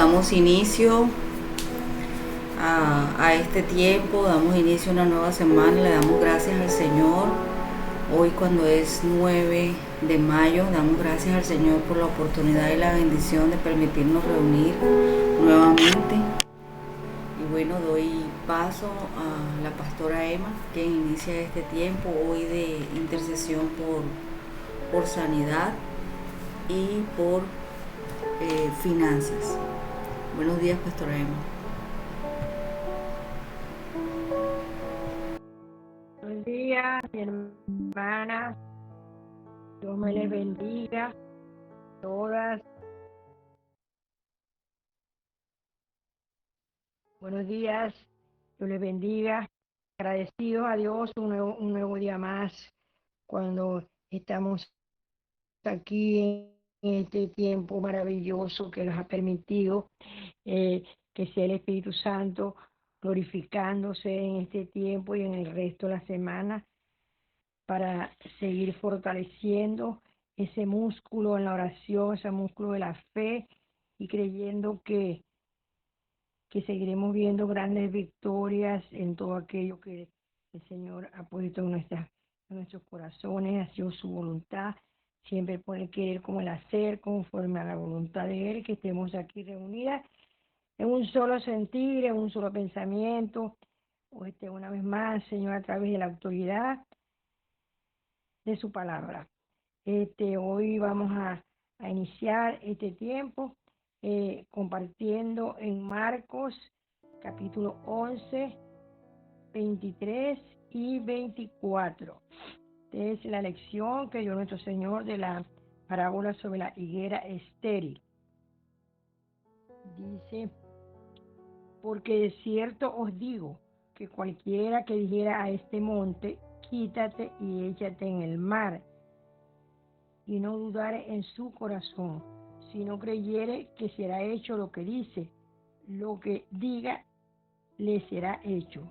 damos inicio a este tiempo, damos inicio a una nueva semana, le damos gracias al Señor. Hoy cuando es 9 de mayo, damos gracias al Señor por la oportunidad y la bendición de permitirnos reunir nuevamente. Y bueno, doy paso a la pastora Emma, quien inicia este tiempo hoy de intercesión por sanidad y por finanzas. Buenos días, pastora Emma. Buenos días, mi hermana. Dios me les bendiga todas. Buenos días, Dios les bendiga. Agradecidos a Dios un nuevo día más cuando estamos aquí en este tiempo maravilloso que nos ha permitido que sea el Espíritu Santo glorificándose en este tiempo y en el resto de la semana para seguir fortaleciendo ese músculo en la oración, ese músculo de la fe y creyendo que seguiremos viendo grandes victorias en todo aquello que el Señor ha puesto en nuestros corazones, ha sido su voluntad, siempre por el querer como el hacer, conforme a la voluntad de Él, que estemos aquí reunidas en un solo sentir, en un solo pensamiento, una vez más, Señor, a través de la autoridad de su palabra. Hoy vamos a iniciar este tiempo compartiendo en Marcos capítulo 11, 23 y 24. Esta es la lección que dio nuestro Señor de la parábola sobre la higuera estéril. Dice, porque de cierto os digo que cualquiera que dijera a este monte, quítate y échate en el mar, y no dudare en su corazón, sino creyere que será hecho lo que dice, lo que diga le será hecho.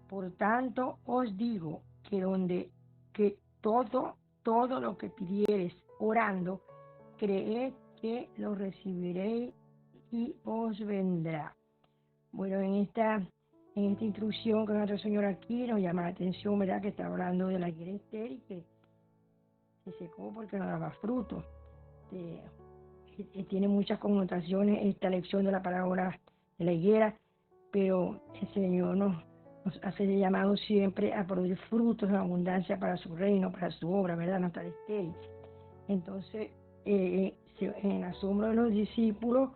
Por tanto os digo que todo lo que pidiereis orando, creed que lo recibiréis y os vendrá. Bueno, en esta instrucción que nuestro Señor aquí nos llama la atención, ¿verdad? Que está hablando de la higuera estéril que se secó porque no daba fruto. Tiene muchas connotaciones esta lección de la parábola de la higuera, pero el Señor nos hace llamado siempre a producir frutos en abundancia para su reino, para su obra, ¿verdad? No estar estéril. Entonces, en asombro de los discípulos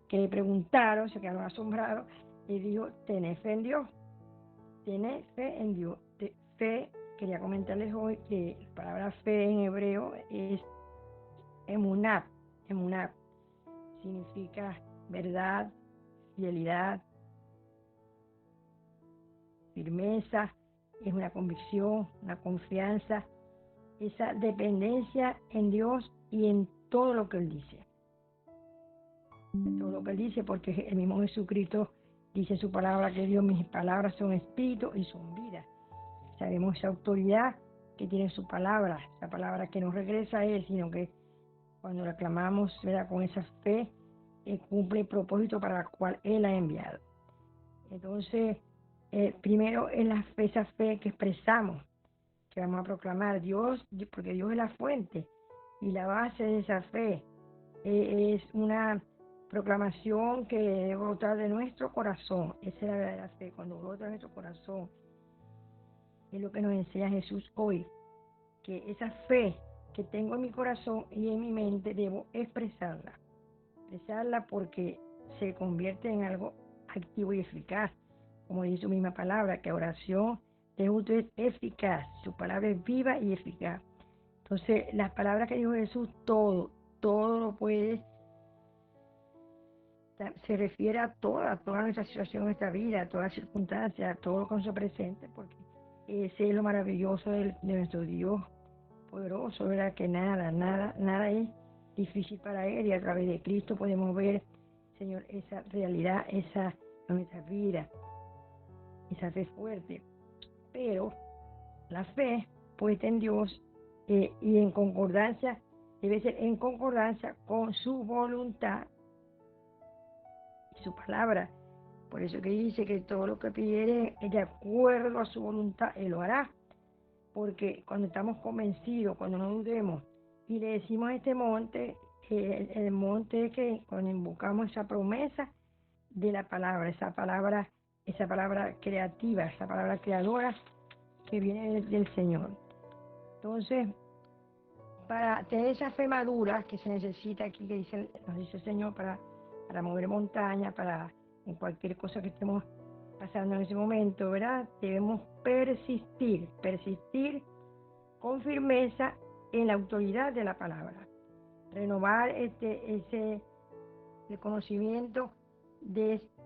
que le preguntaron, se quedaron asombrados, y dijo, tened fe en Dios, tened fe en Dios. Fe, quería comentarles hoy que la palabra fe en hebreo es emunah. Emunah significa verdad, fidelidad, firmeza, es una convicción, una confianza, esa dependencia en Dios y en todo lo que Él dice. En todo lo que Él dice, porque el mismo Jesucristo dice en su palabra que Dios, mis palabras son espíritu y son vida. Sabemos esa autoridad que tiene su palabra, esa palabra que no regresa a Él, sino que cuando la clamamos, ¿verdad? Con esa fe, cumple el propósito para el cual Él ha enviado. Entonces, primero es esa fe que expresamos, que vamos a proclamar Dios, porque Dios es la fuente y la base de esa fe es una proclamación que debe brotar de nuestro corazón. Esa es la verdadera fe, cuando brota de nuestro corazón. Es lo que nos enseña Jesús hoy, que esa fe que tengo en mi corazón y en mi mente debo expresarla porque se convierte en algo activo y eficaz, como dice su misma palabra, que oración de justo es eficaz, su palabra es viva y eficaz. Entonces, las palabras que dijo Jesús, todo lo puede, se refiere a toda nuestra situación, nuestra vida, a todas las circunstancias, a todo lo que nos presente, porque ese es lo maravilloso de nuestro Dios poderoso, ¿verdad? Que nada es difícil para Él, y a través de Cristo podemos ver, Señor, esa realidad, esa nuestra vida, esa fe fuerte. Pero la fe puesta en Dios y en concordancia, debe ser en concordancia con su voluntad su palabra. Por eso que dice que todo lo que pidiere de acuerdo a su voluntad, Él lo hará. Porque cuando estamos convencidos, cuando no dudemos, y le decimos a este monte, el monte que cuando invocamos esa promesa de la palabra, esa palabra creativa, esa palabra creadora que viene del Señor. Entonces, para tener esa fe madura que se necesita aquí, que nos dice el Señor, para mover montaña, para en cualquier cosa que estemos pasando en ese momento, ¿verdad? Debemos persistir con firmeza en la autoridad de la palabra. Renovar el conocimiento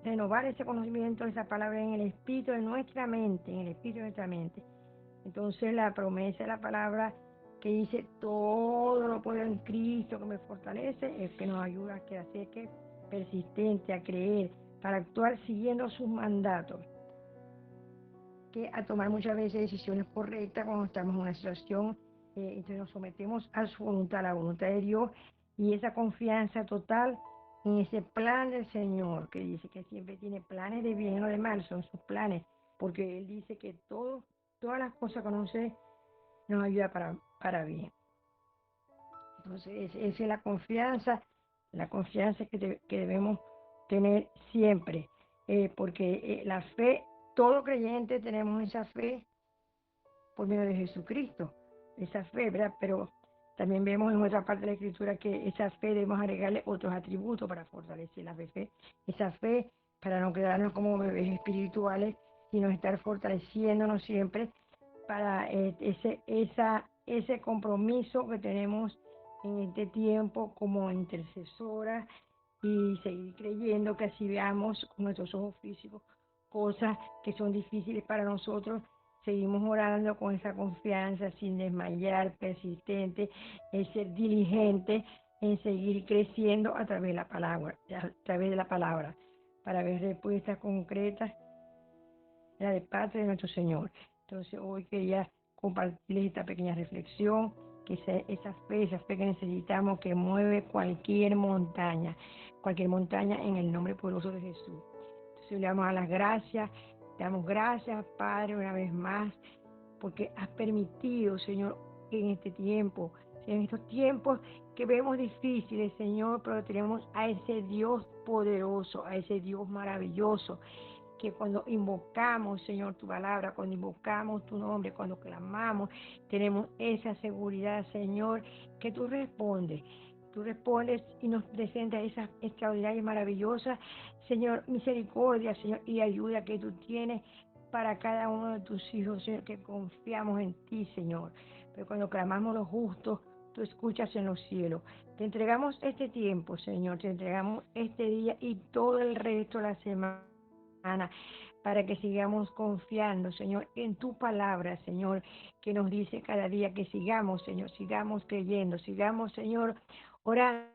renovar ese conocimiento de esa palabra en el espíritu de nuestra mente, Entonces la promesa de la palabra que dice todo lo puedo en Cristo que me fortalece, es que nos ayuda a que persistente, a creer, para actuar siguiendo sus mandatos, que a tomar muchas veces decisiones correctas cuando estamos en una situación, entonces nos sometemos a su voluntad, a la voluntad de Dios, y esa confianza total en ese plan del Señor, que dice que siempre tiene planes de bien o de mal, son sus planes, porque Él dice que todas las cosas que conoce nos ayuda para bien. Entonces, esa es la confianza que debemos tener siempre, porque la fe, todo creyente tenemos esa fe por medio de Jesucristo, esa fe, ¿verdad? Pero también vemos en otra parte de la Escritura que esa fe debemos agregarle otros atributos para fortalecer la fe, esa fe para no quedarnos como bebés espirituales, sino estar fortaleciéndonos siempre para ese compromiso que tenemos en este tiempo como intercesora, y seguir creyendo que así veamos con nuestros ojos físicos cosas que son difíciles para nosotros. Seguimos orando con esa confianza, sin desmayar, persistente, en ser diligente, en seguir creciendo a través de la palabra, para ver respuestas concretas, la de parte de nuestro Señor. Entonces hoy quería compartirles esta pequeña reflexión, que esa fe que necesitamos, que mueve cualquier montaña en el nombre poderoso de Jesús. Entonces le damos a las gracias, te damos gracias, Padre, una vez más, porque has permitido, Señor, en este tiempo, en estos tiempos que vemos difíciles, Señor, pero tenemos a ese Dios poderoso, a ese Dios maravilloso, que cuando invocamos, Señor, tu palabra, cuando invocamos tu nombre, cuando clamamos, tenemos esa seguridad, Señor, que tú respondes. Tú respondes y nos presentas esas extraordinarias y maravillosas, Señor, misericordia, Señor, y ayuda que tú tienes para cada uno de tus hijos, Señor, que confiamos en ti, Señor. Pero cuando clamamos los justos, tú escuchas en los cielos. Te entregamos este tiempo, Señor, te entregamos este día y todo el resto de la semana, para que sigamos confiando, Señor, en tu palabra, Señor, que nos dice cada día que sigamos, Señor, sigamos creyendo, sigamos, Señor, orando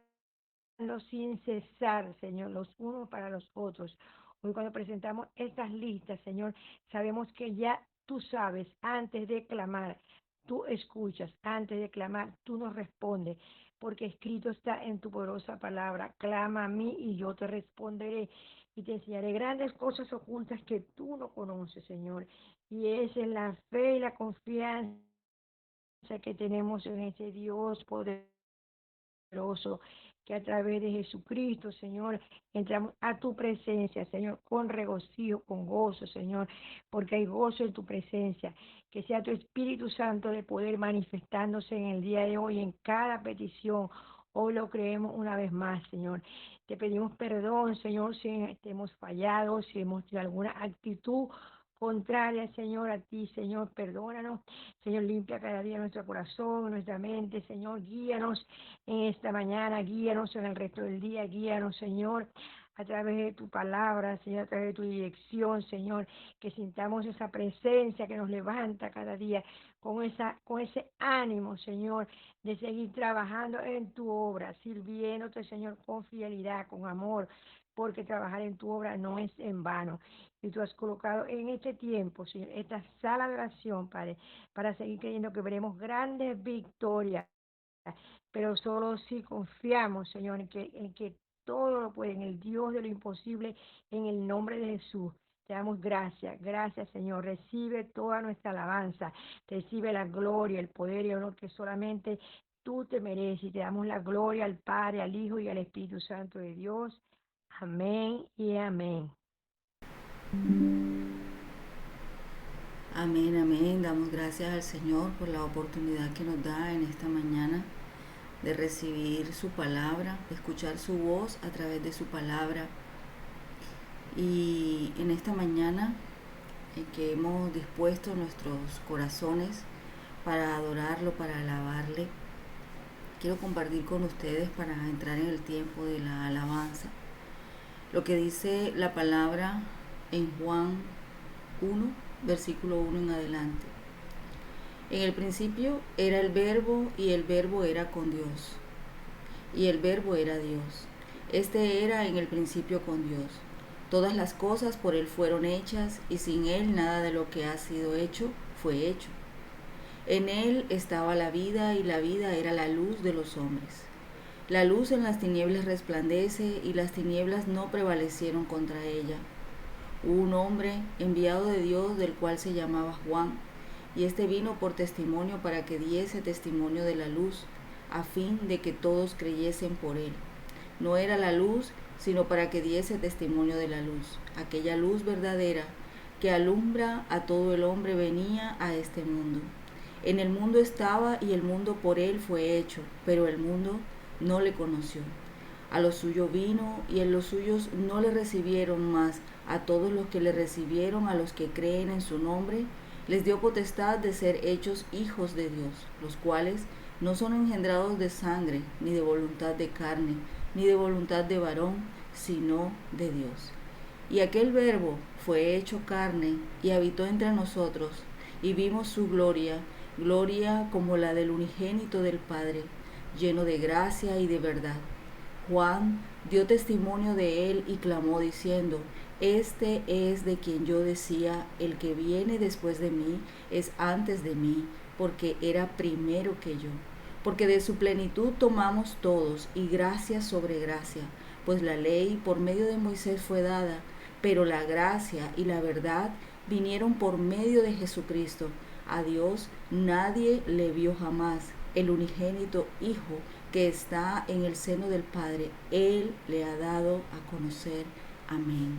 sin cesar, Señor, los unos para los otros. Hoy cuando presentamos estas listas, Señor, sabemos que ya tú sabes antes de clamar, tú escuchas, antes de clamar, tú nos respondes, porque escrito está en tu poderosa palabra: clama a mí y yo te responderé y te enseñaré grandes cosas ocultas que tú no conoces, Señor. Y esa es la fe y la confianza que tenemos en ese Dios poderoso, que a través de Jesucristo, Señor, entramos a tu presencia, Señor, con regocijo, con gozo, Señor, porque hay gozo en tu presencia. Que sea tu Espíritu Santo de poder manifestándose en el día de hoy, en cada petición. Hoy lo creemos una vez más, Señor. Te pedimos perdón, Señor, si hemos fallado, si hemos tenido alguna actitud contraria, Señor, a ti, Señor, perdónanos. Señor, limpia cada día nuestro corazón, nuestra mente, Señor, guíanos en esta mañana, guíanos en el resto del día, guíanos, Señor, a través de tu palabra, Señor, a través de tu dirección, Señor, que sintamos esa presencia que nos levanta cada día, con ese ánimo, Señor, de seguir trabajando en tu obra, sirviéndote, Señor, con fidelidad, con amor, porque trabajar en tu obra no es en vano. Y tú has colocado en este tiempo, Señor, esta sala de oración, Padre, para seguir creyendo que veremos grandes victorias, pero solo si confiamos, Señor, en que todo lo puede, en el Dios de lo imposible, en el nombre de Jesús. Te damos gracias, gracias Señor. Recibe toda nuestra alabanza, recibe la gloria, el poder y el honor que solamente tú te mereces. Y te damos la gloria al Padre, al Hijo y al Espíritu Santo de Dios. Amén y amén. Amén, amén. Damos gracias al Señor por la oportunidad que nos da en esta mañana de recibir su palabra, de escuchar su voz a través de su palabra. Y en esta mañana en que hemos dispuesto nuestros corazones para adorarlo, para alabarle, quiero compartir con ustedes para entrar en el tiempo de la alabanza lo que dice la palabra en Juan 1, versículo 1 en adelante. En el principio era el Verbo, y el Verbo era con Dios, y el Verbo era Dios. Este era en el principio con Dios. Todas las cosas por Él fueron hechas, y sin Él nada de lo que ha sido hecho fue hecho. En Él estaba la vida, y la vida era la luz de los hombres. La luz en las tinieblas resplandece, y las tinieblas no prevalecieron contra ella. Hubo un hombre enviado de Dios, del cual se llamaba Juan, y este vino por testimonio para que diese testimonio de la luz, a fin de que todos creyesen por él. No era la luz, sino para que diese testimonio de la luz. Aquella luz verdadera que alumbra a todo el hombre venía a este mundo. En el mundo estaba, y el mundo por él fue hecho, pero el mundo no le conoció. A los suyos vino, y en los suyos no le recibieron, mas a todos los que le recibieron, a los que creen en su nombre, les dio potestad de ser hechos hijos de Dios, los cuales no son engendrados de sangre, ni de voluntad de carne, ni de voluntad de varón, sino de Dios. Y aquel Verbo fue hecho carne, y habitó entre nosotros, y vimos su gloria, gloria como la del unigénito del Padre, lleno de gracia y de verdad. Juan dio testimonio de él y clamó diciendo: Este es de quien yo decía, el que viene después de mí es antes de mí, porque era primero que yo. Porque de su plenitud tomamos todos, y gracia sobre gracia, pues la ley por medio de Moisés fue dada, pero la gracia y la verdad vinieron por medio de Jesucristo. A Dios nadie le vio jamás. El unigénito Hijo que está en el seno del Padre, Él le ha dado a conocer. Amén.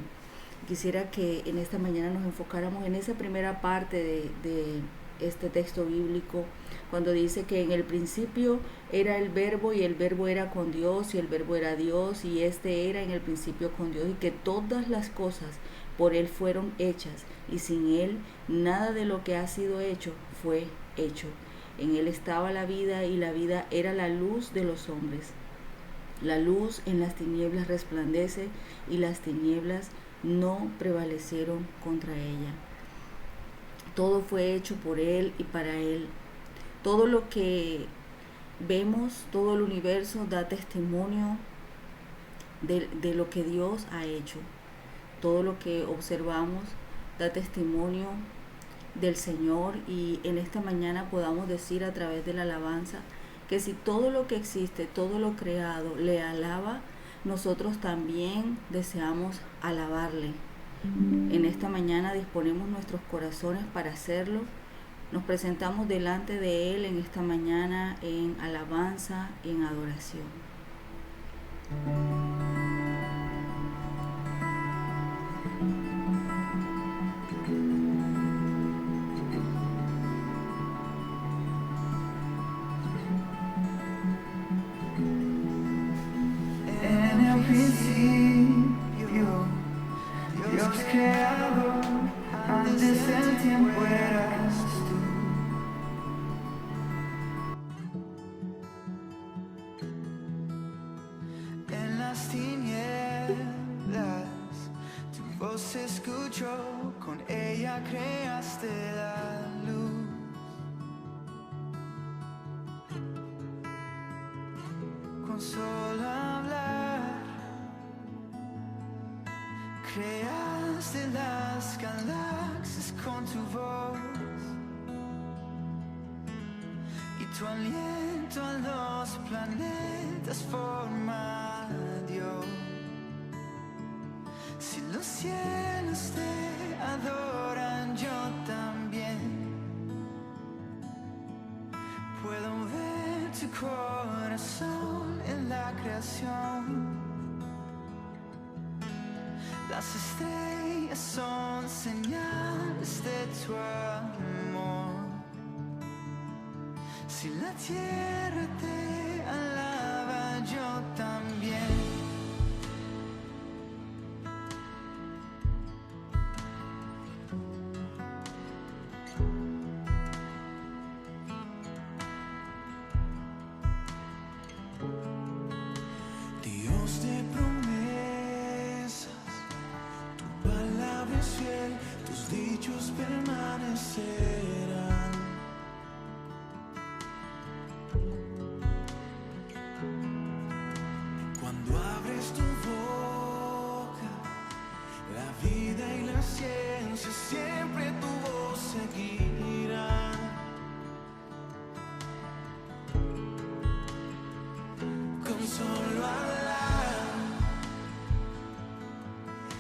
Quisiera que en esta mañana nos enfocáramos en esa primera parte de este texto bíblico, cuando dice que en el principio era el Verbo, y el Verbo era con Dios, y el Verbo era Dios, y este era en el principio con Dios, y que todas las cosas por Él fueron hechas, y sin Él nada de lo que ha sido hecho fue hecho. En Él estaba la vida, y la vida era la luz de los hombres. La luz en las tinieblas resplandece, y las tinieblas no prevalecieron contra ella. Todo fue hecho por Él y para Él. Todo lo que vemos, todo el universo da testimonio de lo que Dios ha hecho. Todo lo que observamos da testimonio del Señor, y en esta mañana podamos decir a través de la alabanza que si todo lo que existe, todo lo creado le alaba, nosotros también deseamos alabarle. En esta mañana disponemos nuestros corazones para hacerlo. Nos presentamos delante de Él en esta mañana en alabanza, en adoración. En el principio, Dios creador, antes del tiempo eras tú. En las tinieblas, tu voz se escuchó, con ella creaste la luz. Con solo hablar, creaste las galaxias con tu voz, y tu aliento a los planetas formaron. Dios. Si los cielos te adoran, yo también puedo ver tu corazón en la creación. Las estrellas son señales de tu amor. Si la tierra te alaba, yo también. Dios de promesas, tu palabra es fiel, tus dichos permanecerán. Cuando abres tu boca, la vida y la ciencia siempre tu voz seguirán. Con solo hablar,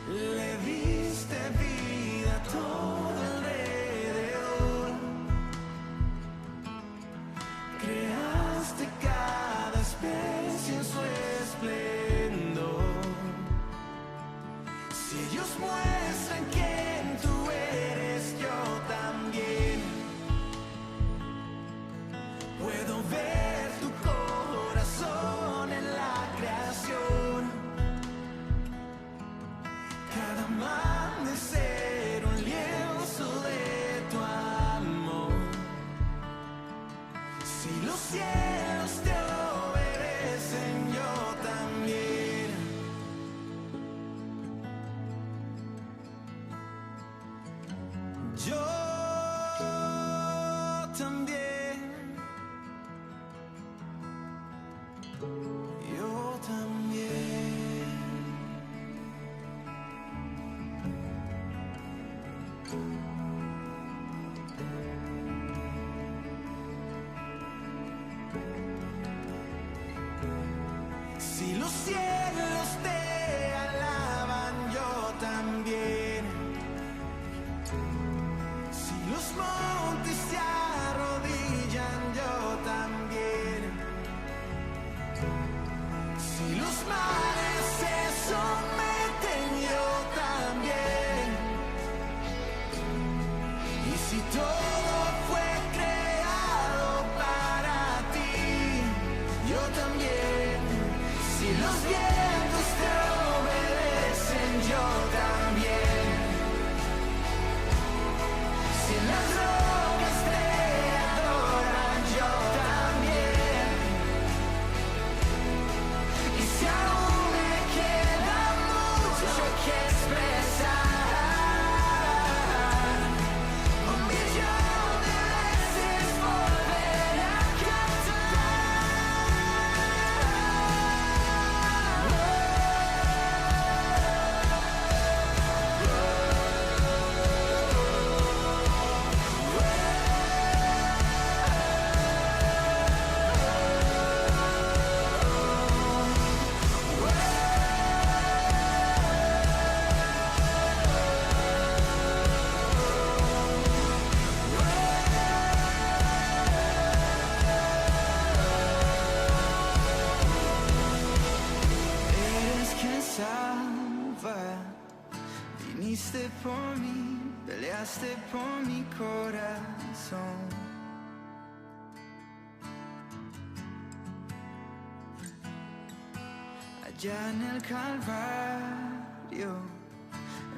le diste vida a todo alrededor. Creaste cada especie en su esplendor. Si ellos muestran quién tú eres, yo también puedo ver tu corazón en la creación. Cada amanecer un lienzo de tu amor. Si los cielos te obedecen, yo también. Yo también. Yo también. Si los cielos te alaban, yo también. Si los montes se arrodillan, yo también. Si los mares se someten, yo también. Y si todo fue creado para ti, yo también. Si los vientos te obedecen, yo también. Si las rocas te adoran, yo también. Y si aún me queda mucho que expresar, 1,000,000 de veces volver a Eres quien salva, viniste por mí, peleaste por mi corazón. Allá en el Calvario,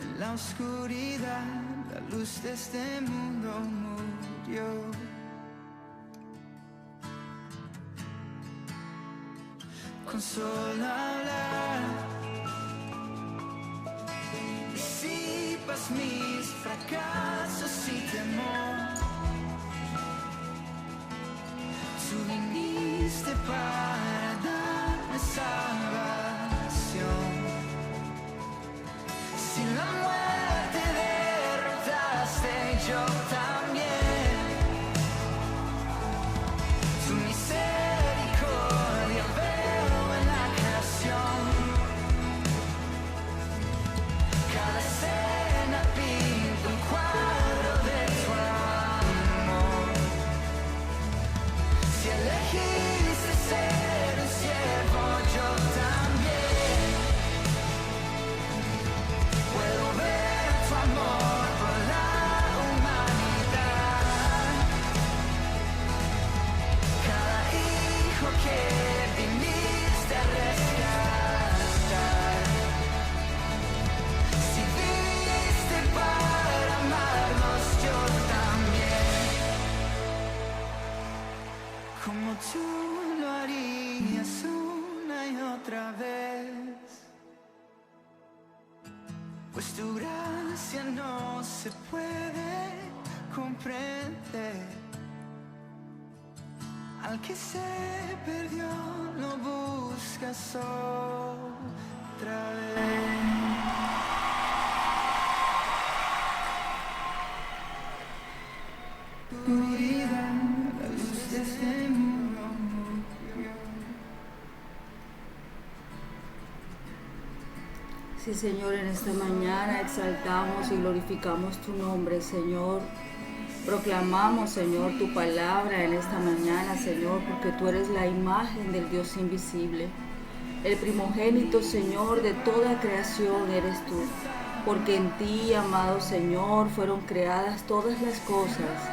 en la oscuridad, la luz de este mundo murió. Con solo hablar, disipas mis fracasos y temor. Tú viniste para darme salvación. Si la muerte derrotaste, yo también. Tu misericordia veo en la creación. distancia no se puede comprender. Al que se perdió lo buscas otra vez. Tu vida, la luz de este mundo. Sí, Señor, en esta mañana exaltamos y glorificamos tu nombre, Señor. Proclamamos, Señor, tu palabra en esta mañana, Señor, porque tú eres la imagen del Dios invisible. El primogénito, Señor, de toda creación eres tú. Porque en ti, amado Señor, fueron creadas todas las cosas,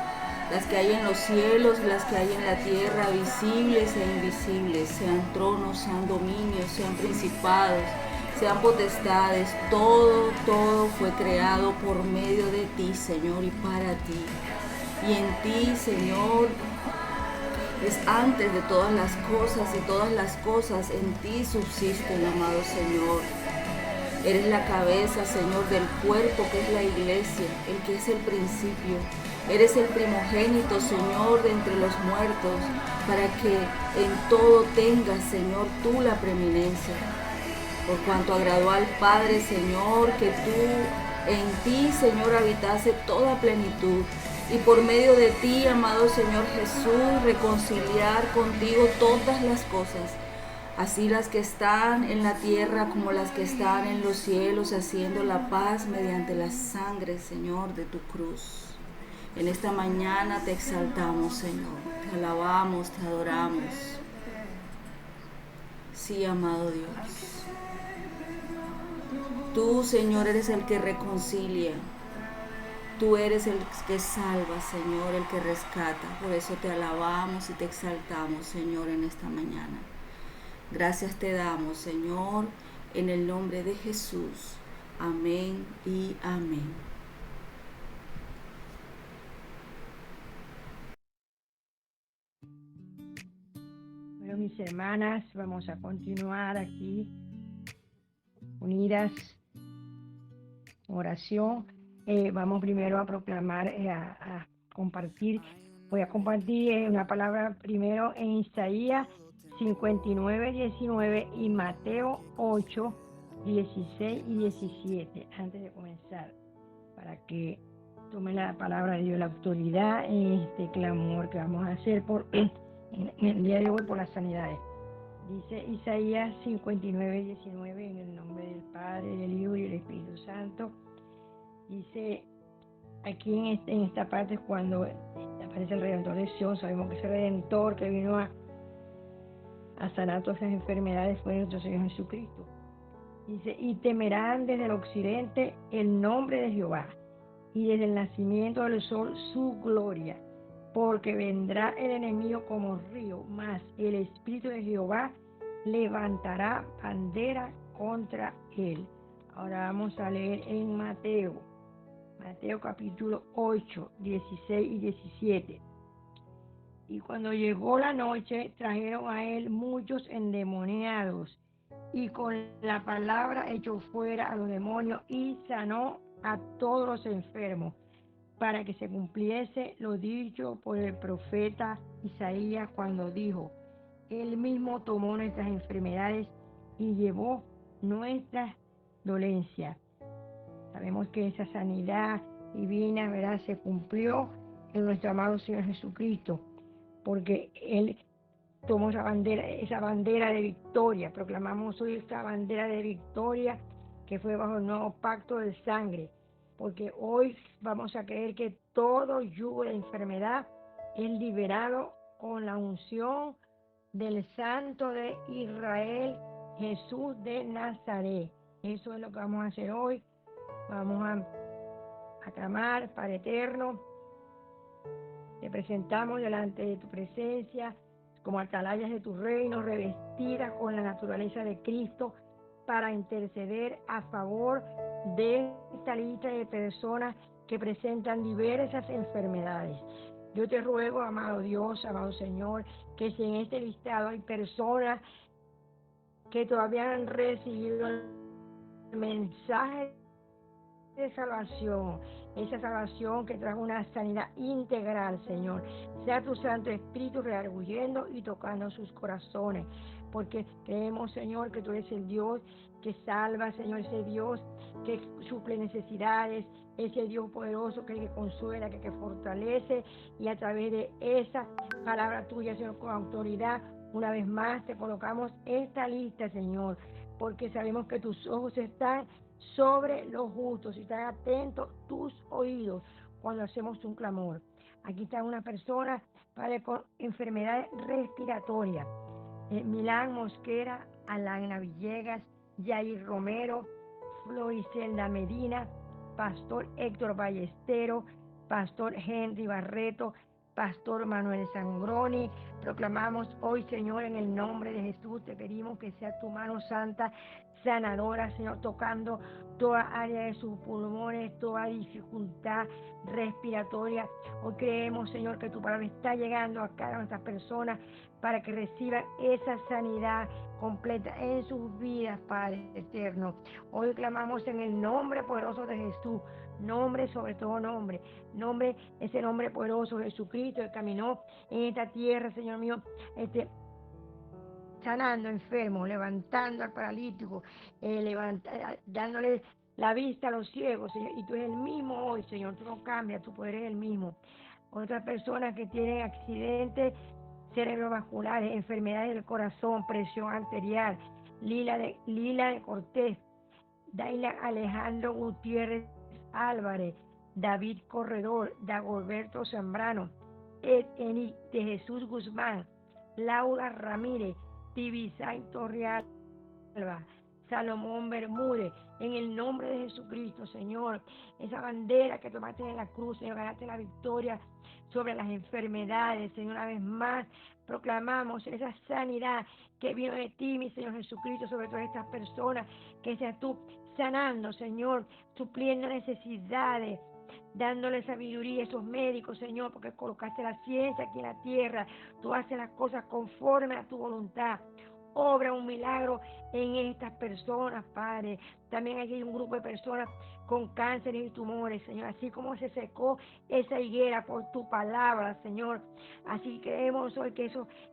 las que hay en los cielos, las que hay en la tierra, visibles e invisibles, sean tronos, sean dominios, sean principados, sean potestades, todo fue creado por medio de ti, Señor, y para ti. Y en ti, Señor, es antes de todas las cosas, y todas las cosas en ti subsisten, amado Señor. Eres la cabeza, Señor, del cuerpo que es la iglesia, el que es el principio. Eres el primogénito, Señor, de entre los muertos, para que en todo tengas, Señor, tú la preeminencia. Por cuanto agradó al Padre, Señor, que tú en ti, Señor, habitase toda plenitud. Y por medio de ti, amado Señor Jesús, reconciliar contigo todas las cosas, así las que están en la tierra como las que están en los cielos, haciendo la paz mediante la sangre, Señor, de tu cruz. En esta mañana te exaltamos, Señor, te alabamos, te adoramos. Sí, amado Dios. Tú, Señor, eres el que reconcilia. Tú eres el que salva, Señor, el que rescata. Por eso te alabamos y te exaltamos, Señor, en esta mañana. Gracias te damos, Señor, en el nombre de Jesús. Amén y amén. Bueno, mis hermanas, vamos a continuar aquí, unidas, oración. Vamos primero a proclamar, a compartir. Voy a compartir una palabra primero en Isaías 59:19 y Mateo 8:16 y 17, antes de comenzar, para que tomen la palabra de Dios, la autoridad en este clamor que vamos a hacer en el día de hoy por las sanidades. Dice Isaías 59:19, en el nombre del Padre, del Hijo y del Espíritu Santo. Dice aquí en esta parte, cuando aparece el Redentor de Sion, sabemos que ese Redentor que vino a sanar todas esas enfermedades fue nuestro Señor Jesucristo. Dice, y temerán desde el occidente el nombre de Jehová, y desde el nacimiento del sol su gloria, porque vendrá el enemigo como río, mas el Espíritu de Jehová levantará bandera contra él. Ahora vamos a leer en Mateo capítulo 8, 16 y 17. Y cuando llegó la noche, trajeron a él muchos endemoniados, y con la palabra echó fuera a los demonios y sanó a todos los enfermos, para que se cumpliese lo dicho por el profeta Isaías cuando dijo, él mismo tomó nuestras enfermedades y llevó nuestras dolencias. Sabemos que esa sanidad divina, ¿verdad?, se cumplió en nuestro amado Señor Jesucristo, porque Él tomó esa bandera de victoria. Proclamamos hoy esta bandera de victoria que fue bajo el nuevo pacto de sangre, porque hoy vamos a creer que todo yugo de enfermedad es liberado con la unción del Santo de Israel, Jesús de Nazaret. Eso es lo que vamos a hacer hoy. Vamos a clamar, Padre eterno, te presentamos delante de tu presencia como atalayas de tu reino, revestidas con la naturaleza de Cristo, para interceder a favor de esta lista de personas que presentan diversas enfermedades. Yo te ruego, amado Dios, amado Señor, que si en este listado hay personas que todavía no han recibido el mensaje de salvación, esa salvación que trae una sanidad integral, Señor. Sea tu Santo Espíritu redarguyendo y tocando sus corazones, porque creemos, Señor, que tú eres el Dios que salva, Señor, ese Dios que suple necesidades, ese Dios poderoso que consuela, que fortalece, y a través de esa palabra tuya, Señor, con autoridad, una vez más te colocamos esta lista, Señor, porque sabemos que tus ojos están sobre los justos y están atentos tus oídos cuando hacemos un clamor. Aquí está una persona, Padre, con enfermedades respiratorias. Milán Mosquera, Alana Villegas, Yair Romero, Floricelda Medina, Pastor Héctor Ballestero, Pastor Henry Barreto, Pastor Manuel Sangroni. Proclamamos hoy, Señor, en el nombre de Jesús, te pedimos que sea tu mano santa, sanadora, Señor, tocando toda área de sus pulmones, toda dificultad respiratoria. Hoy creemos, Señor, que tu palabra está llegando a cada una de estas personas para que reciban esa sanidad completa en sus vidas, Padre eterno. Hoy clamamos en el nombre poderoso de Jesús, nombre sobre todo nombre, ese nombre poderoso, Jesucristo, que caminó en esta tierra, Señor mío, sanando enfermos, levantando al paralítico, dándole la vista a los ciegos, Señor, y tú eres el mismo hoy, Señor, tú no cambias, tu poder es el mismo. Otras personas que tienen accidentes cerebrovasculares, enfermedades del corazón, presión arterial, Lila de Cortés, Daila Alejandro Gutiérrez Álvarez, David Corredor, Dagoberto Zambrano, Eni de Jesús Guzmán, Laura Ramírez, Tibisay Torrealba, Salomón Bermúdez, en el nombre de Jesucristo, Señor, esa bandera que tomaste en la cruz, Señor, ganaste la victoria sobre las enfermedades, Señor, una vez más proclamamos esa sanidad que vino de ti, mi Señor Jesucristo, sobre todas estas personas, que seas tú sanando, Señor, supliendo necesidades, dándole sabiduría a esos médicos, Señor, porque colocaste la ciencia aquí en la tierra, tú haces las cosas conforme a tu voluntad. Obra un milagro en estas personas, Padre. También aquí hay un grupo de personas con cánceres y tumores, Señor. Así como se secó esa higuera por tu palabra, Señor. Así creemos hoy que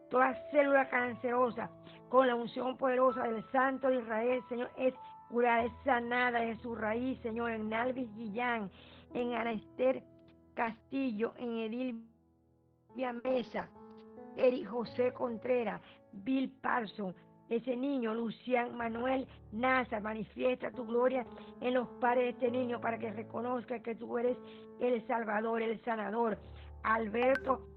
toda célula cancerosa, con la unción poderosa del Santo de Israel, Señor, es curada, es sanada de su raíz, Señor. En Alvis Guillán, en Ana Esther Castillo, en Edil Mesa, Eric José Contreras, Bill Parson, ese niño, Lucián Manuel Nazar, manifiesta tu gloria en los padres de este niño para que reconozca que tú eres el Salvador, el Sanador. Alberto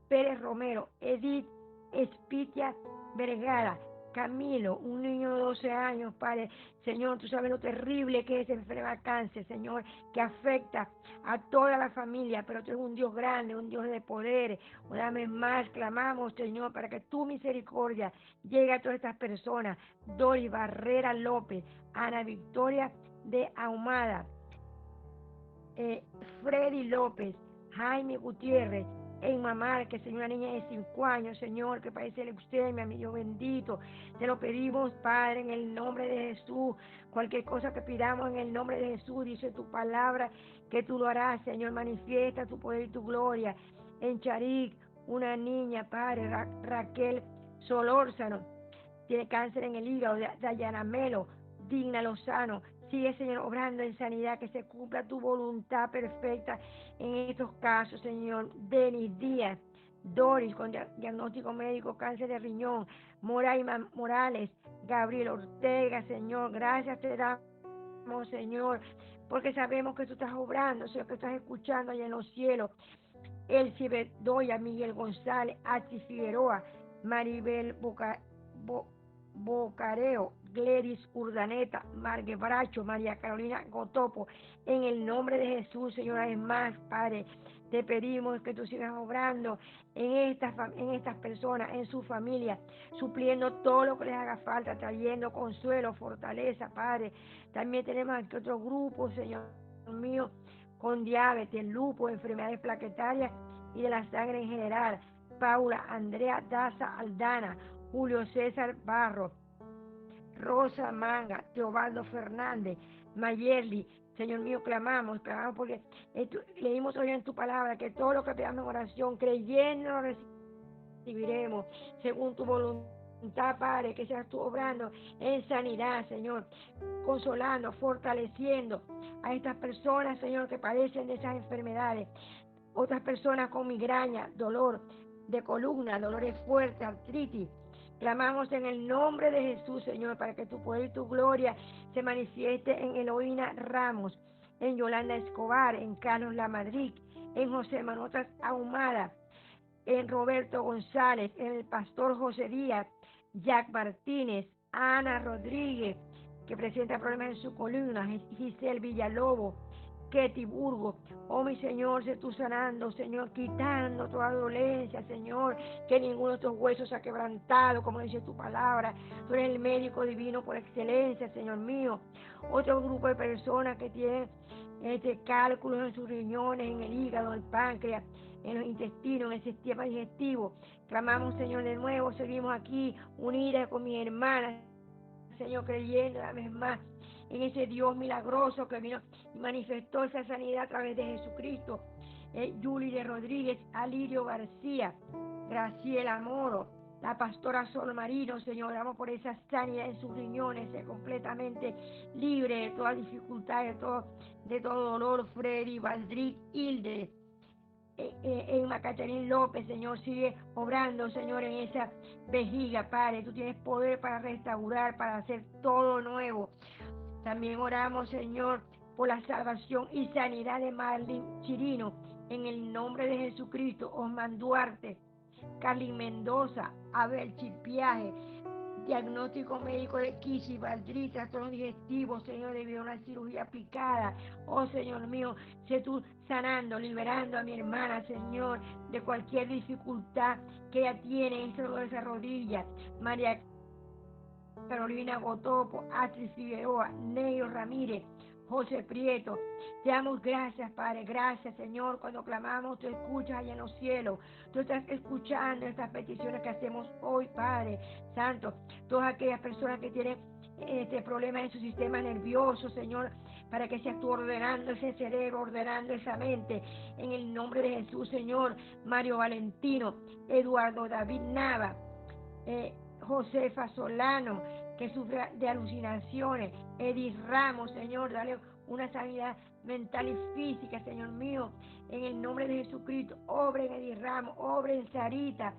Pérez Romero, Edith Espitia Vergara, Camilo, un niño de 12 años, Padre. Señor, tú sabes lo terrible que es enfermar cáncer, Señor, que afecta a toda la familia, pero tú eres un Dios grande, un Dios de poder. Una vez más clamamos, Señor, para que tu misericordia llegue a todas estas personas. Dori Barrera López, Ana Victoria de Ahumada, Freddy López, Jaime Gutiérrez, en mamá, que Señor, una niña de 5 años, Señor, que padece leucemia, mi Dios bendito, te lo pedimos, Padre, en el nombre de Jesús. Cualquier cosa que pidamos en el nombre de Jesús, dice tu palabra, que tú lo harás, Señor. Manifiesta tu poder y tu gloria. En Charik, una niña, Padre, Raquel Solórzano, tiene cáncer en el hígado. Dayana Melo, Digna Lozano, sigue, Señor, obrando en sanidad, que se cumpla tu voluntad perfecta en estos casos, Señor. Denis Díaz, Doris, con diagnóstico médico, cáncer de riñón. Moraima Morales, Gabriel Ortega, Señor, gracias te damos, Señor, porque sabemos que tú estás obrando, Señor, que estás escuchando allá en los cielos. Elsie Bedoya, Miguel González, Ati Figueroa, Maribel Bocareo, Gledys Urdaneta, Margue Bracho, María Carolina Gotopo, en el nombre de Jesús, Señor, es más, Padre, te pedimos que tú sigas obrando en estas personas, en su familia, supliendo todo lo que les haga falta, trayendo consuelo, fortaleza, Padre. También tenemos aquí otro grupo, Señor mío, con diabetes, lupus, enfermedades plaquetarias y de la sangre en general. Paula Andrea Daza Aldana, Julio César Barro, Rosa Manga, Teobaldo Fernández, Mayerly, Señor mío, clamamos porque leímos hoy en tu palabra que todo lo que pedamos en oración, creyendo lo recibiremos, según tu voluntad, Padre, que seas tú obrando en sanidad, Señor, consolando, fortaleciendo a estas personas, Señor, que padecen de esas enfermedades, otras personas con migraña, dolor de columna, dolores fuertes, artritis. Clamamos en el nombre de Jesús, Señor, para que tu poder y tu gloria se manifieste en Eloína Ramos, en Yolanda Escobar, en Carlos Lamadrid, en José Manotas Ahumada, en Roberto González, en el pastor José Díaz, Jack Martínez, Ana Rodríguez, que presenta problemas en su columna, Giselle Villalobos, Ketty Burgos. Oh, mi Señor, sé tú sanando, Señor, quitando toda dolencia, Señor, que ninguno de estos huesos se ha quebrantado, como dice tu palabra. Tú eres el médico divino por excelencia, Señor mío. Otro grupo de personas que tienen cálculos en sus riñones, en el hígado, en el páncreas, en los intestinos, en el sistema digestivo. Clamamos, Señor, de nuevo, seguimos aquí unidas con mi hermana, Señor, creyendo una vez más en ese Dios milagroso que vino y manifestó esa sanidad a través de Jesucristo. Julie de Rodríguez, Alirio García, Graciela Moro, la pastora Sol Marino, Señor, oramos por esa sanidad en sus riñones, completamente libre de toda dificultad, de todo dolor. Freddy Valdric Hilde, en Macaterín López, Señor, sigue obrando, Señor, en esa vejiga, Padre. Tú tienes poder para restaurar, para hacer todo nuevo. También oramos, Señor, por la salvación y sanidad de Marlene Chirino, en el nombre de Jesucristo. Osman Duarte, Carlin Mendoza, Abel Chipiaje, diagnóstico médico de Kishi, Valdrí, trastornos digestivos, Señor, debido a una cirugía aplicada. Oh, Señor mío, sé tú sanando, liberando a mi hermana, Señor, de cualquier dificultad que ella tiene en ese dolor de esa rodilla. María Carolina Gotopo, Astrid Figueroa, Neio Ramírez, José Prieto. Te damos gracias, Padre, gracias, Señor. Cuando clamamos, tú escuchas allá en los cielos. Tú estás escuchando estas peticiones que hacemos hoy, Padre Santo. Todas aquellas personas que tienen problemas en su sistema nervioso, Señor, para que seas tú ordenando ese cerebro, ordenando esa mente. En el nombre de Jesús, Señor. Mario Valentino, Eduardo David Nava, Josefa Solano, que sufre de alucinaciones. Edith Ramos, Señor, dale una sanidad mental y física, Señor mío, en el nombre de Jesucristo. Obra en Edith Ramos, obra en Sarita,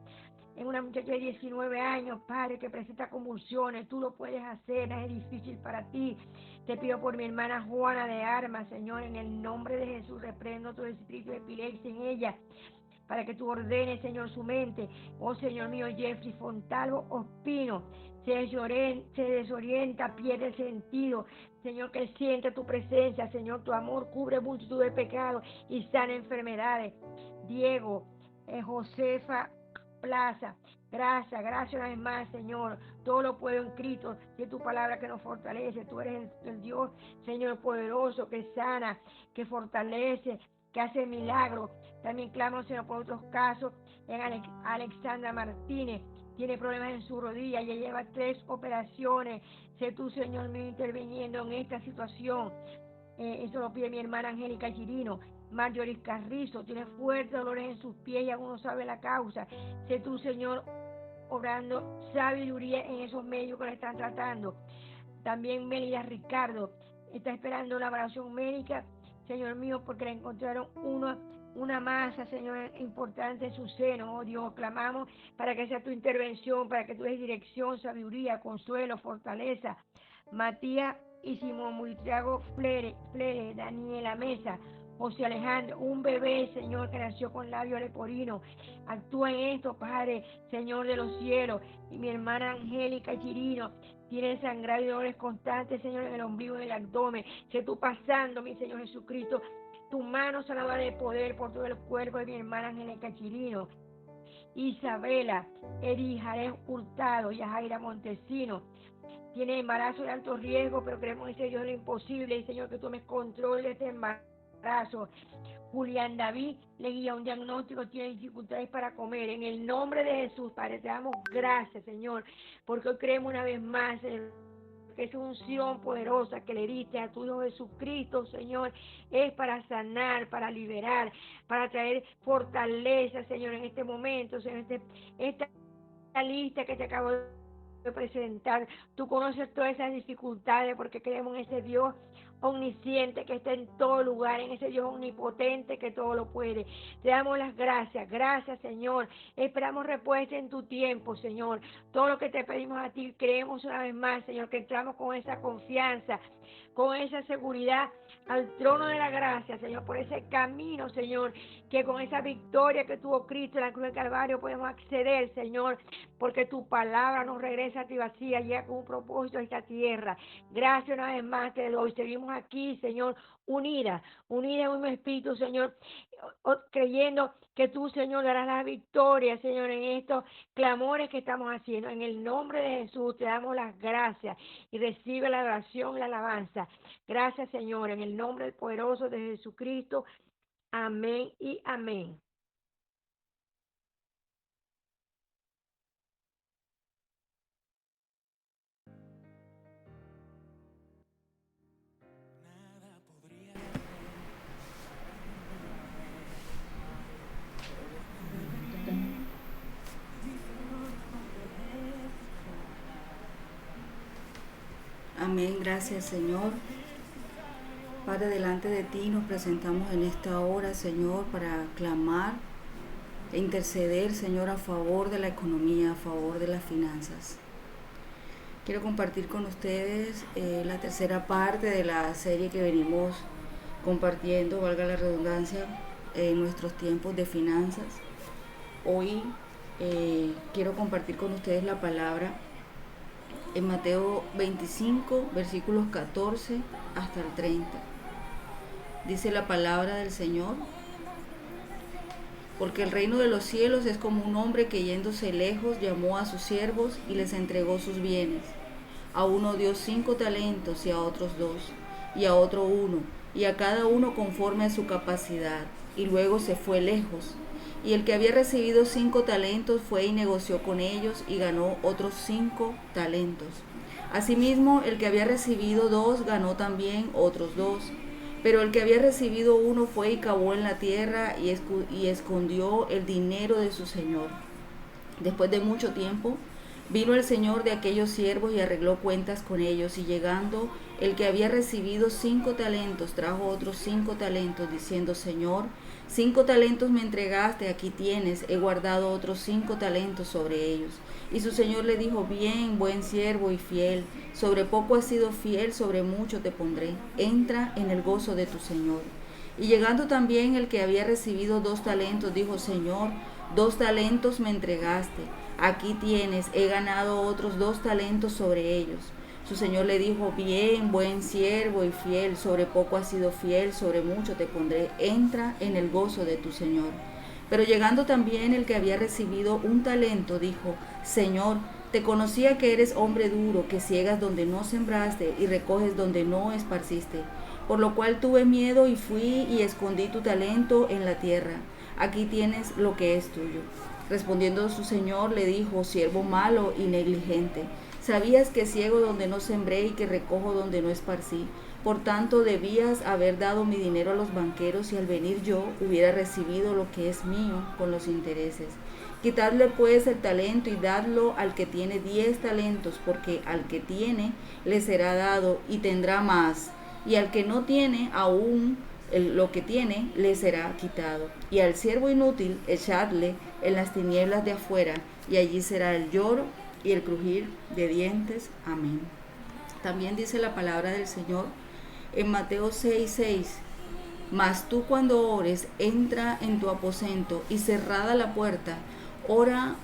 en una muchacha de 19 años, Padre, que presenta convulsiones. Tú lo puedes hacer, no es difícil para ti. Te pido por mi hermana Juana de Armas, Señor, en el nombre de Jesús, reprendo todo espíritu de epilepsia en ella, para que tú ordenes, Señor, su mente. Oh, Señor mío, Jeffrey Fontalvo Ospino, se desorienta, pierde el sentido. Señor, que siente tu presencia, Señor, tu amor cubre multitud de pecados y sana enfermedades. Diego, Josefa Plaza, gracias una vez más, Señor. Todo lo puedo en Cristo, de tu palabra que nos fortalece. Tú eres el Dios, Señor, poderoso, que sana, que fortalece, que hace milagros. También clamo, Señor, por otros casos. En Alexandra Martínez, tiene problemas en su rodilla, ya lleva 3 operaciones. Sé tú, Señor mío, interviniendo en esta situación. Eso lo pide mi hermana Angélica Chirino. Marjorie Carrizo tiene fuertes dolores en sus pies y aún no sabe la causa. Sé tú, Señor, obrando sabiduría en esos medios que le están tratando. También Melida Ricardo está esperando una evaluación médica, Señor mío, porque le encontraron una masa, Señor, importante en su seno. Oh Dios, clamamos para que sea tu intervención, para que tú des dirección, sabiduría, consuelo, fortaleza. Matías y Simón Multriago Flere, Daniela Mesa, José Alejandro, un bebé, Señor, que nació con labio leporino. Actúa en esto, Padre, Señor de los cielos. Y mi hermana Angélica Chirino tiene sangrado y dolores constantes, Señor, en el ombligo y en el abdomen. Sé tú pasando, mi Señor Jesucristo, tu mano sanadora de poder por todo el cuerpo de mi hermana Angélica Chirino. Isabela, Eri Jarez Hurtado, Yajaira Montesino, tiene embarazo de alto riesgo, pero creemos en ese Dios lo imposible, y Señor, que tomes control de este embarazo. Julián David le guía un diagnóstico, tiene dificultades para comer. En el nombre de Jesús, Padre, te damos gracias, Señor, porque hoy creemos una vez más, Señor, que esa unción poderosa que le diste a tu Hijo Jesucristo, Señor, es para sanar, para liberar, para traer fortaleza, Señor, en este momento, Señor, esta lista que te acabo de presentar. Tú conoces todas esas dificultades porque creemos en ese Dios omnisciente que está en todo lugar, en ese Dios omnipotente que todo lo puede. Te damos las gracias, gracias, Señor. Esperamos respuesta en tu tiempo, Señor. Todo lo que te pedimos a ti, creemos una vez más, Señor, que entramos con esa confianza, con esa seguridad al trono de la gracia, Señor, por ese camino, Señor, que con esa victoria que tuvo Cristo en la cruz del Calvario podemos acceder, Señor, porque tu palabra nos regresa a ti vacía, llega con un propósito a esta tierra. Gracias una vez más te doy. Seguimos aquí, Señor, unidas en un espíritu, Señor, creyendo que tú, Señor, darás la victoria, Señor, en estos clamores que estamos haciendo. En el nombre de Jesús te damos las gracias y recibe la adoración y la alabanza. Gracias, Señor, en el nombre poderoso de Jesucristo. Amén y amén. Nada podría. Amén, gracias Señor. Padre, delante de ti nos presentamos en esta hora, Señor, para clamar e interceder, Señor, a favor de la economía, a favor de las finanzas. Quiero compartir con ustedes la tercera parte de la serie que venimos compartiendo, valga la redundancia, en nuestros tiempos de finanzas. Hoy quiero compartir con ustedes la palabra en Mateo 25, versículos 14 hasta el 30. Dice la palabra del Señor: porque el reino de los cielos es como un hombre que yéndose lejos llamó a sus siervos y les entregó sus bienes. A uno dio 5 talentos y a otros 2, y a otro 1, y a cada uno conforme a su capacidad, y luego se fue lejos. Y el que había recibido 5 talentos fue y negoció con ellos y ganó otros 5 talentos. Asimismo, el que había recibido 2 ganó también otros 2. Pero el que había recibido 1 fue y cavó en la tierra y escondió el dinero de su señor. Después de mucho tiempo, vino el señor de aquellos siervos y arregló cuentas con ellos, y llegando el que había recibido 5 talentos, trajo otros 5 talentos, diciendo: Señor, 5 talentos me entregaste, aquí tienes, he guardado otros 5 talentos sobre ellos. Y su señor le dijo: bien, buen siervo y fiel, sobre poco has sido fiel, sobre mucho te pondré, entra en el gozo de tu señor. Y llegando también el que había recibido 2 talentos, dijo: Señor, 2 talentos me entregaste, aquí tienes, he ganado otros 2 talentos sobre ellos. Su señor le dijo: bien, buen siervo y fiel, sobre poco has sido fiel, sobre mucho te pondré, entra en el gozo de tu señor. Pero llegando también el que había recibido 1 talento, dijo: Señor, te conocía que eres hombre duro, que ciegas donde no sembraste y recoges donde no esparciste. Por lo cual tuve miedo y fui y escondí tu talento en la tierra. Aquí tienes lo que es tuyo. Respondiendo su señor le dijo: siervo malo y negligente, sabías que ciego donde no sembré y que recojo donde no esparcí. Por tanto debías haber dado mi dinero a los banqueros, y al venir yo hubiera recibido lo que es mío con los intereses. Quitadle pues el talento y dadlo al que tiene 10 talentos, porque al que tiene le será dado y tendrá más, y al que no tiene aún lo que tiene le será quitado. Y al siervo inútil echadle en las tinieblas de afuera, y allí será el lloro y el crujir de dientes. Amén. También dice la palabra del Señor en Mateo 6:6: mas tú cuando ores, entra en tu aposento y cerrada la puerta, ora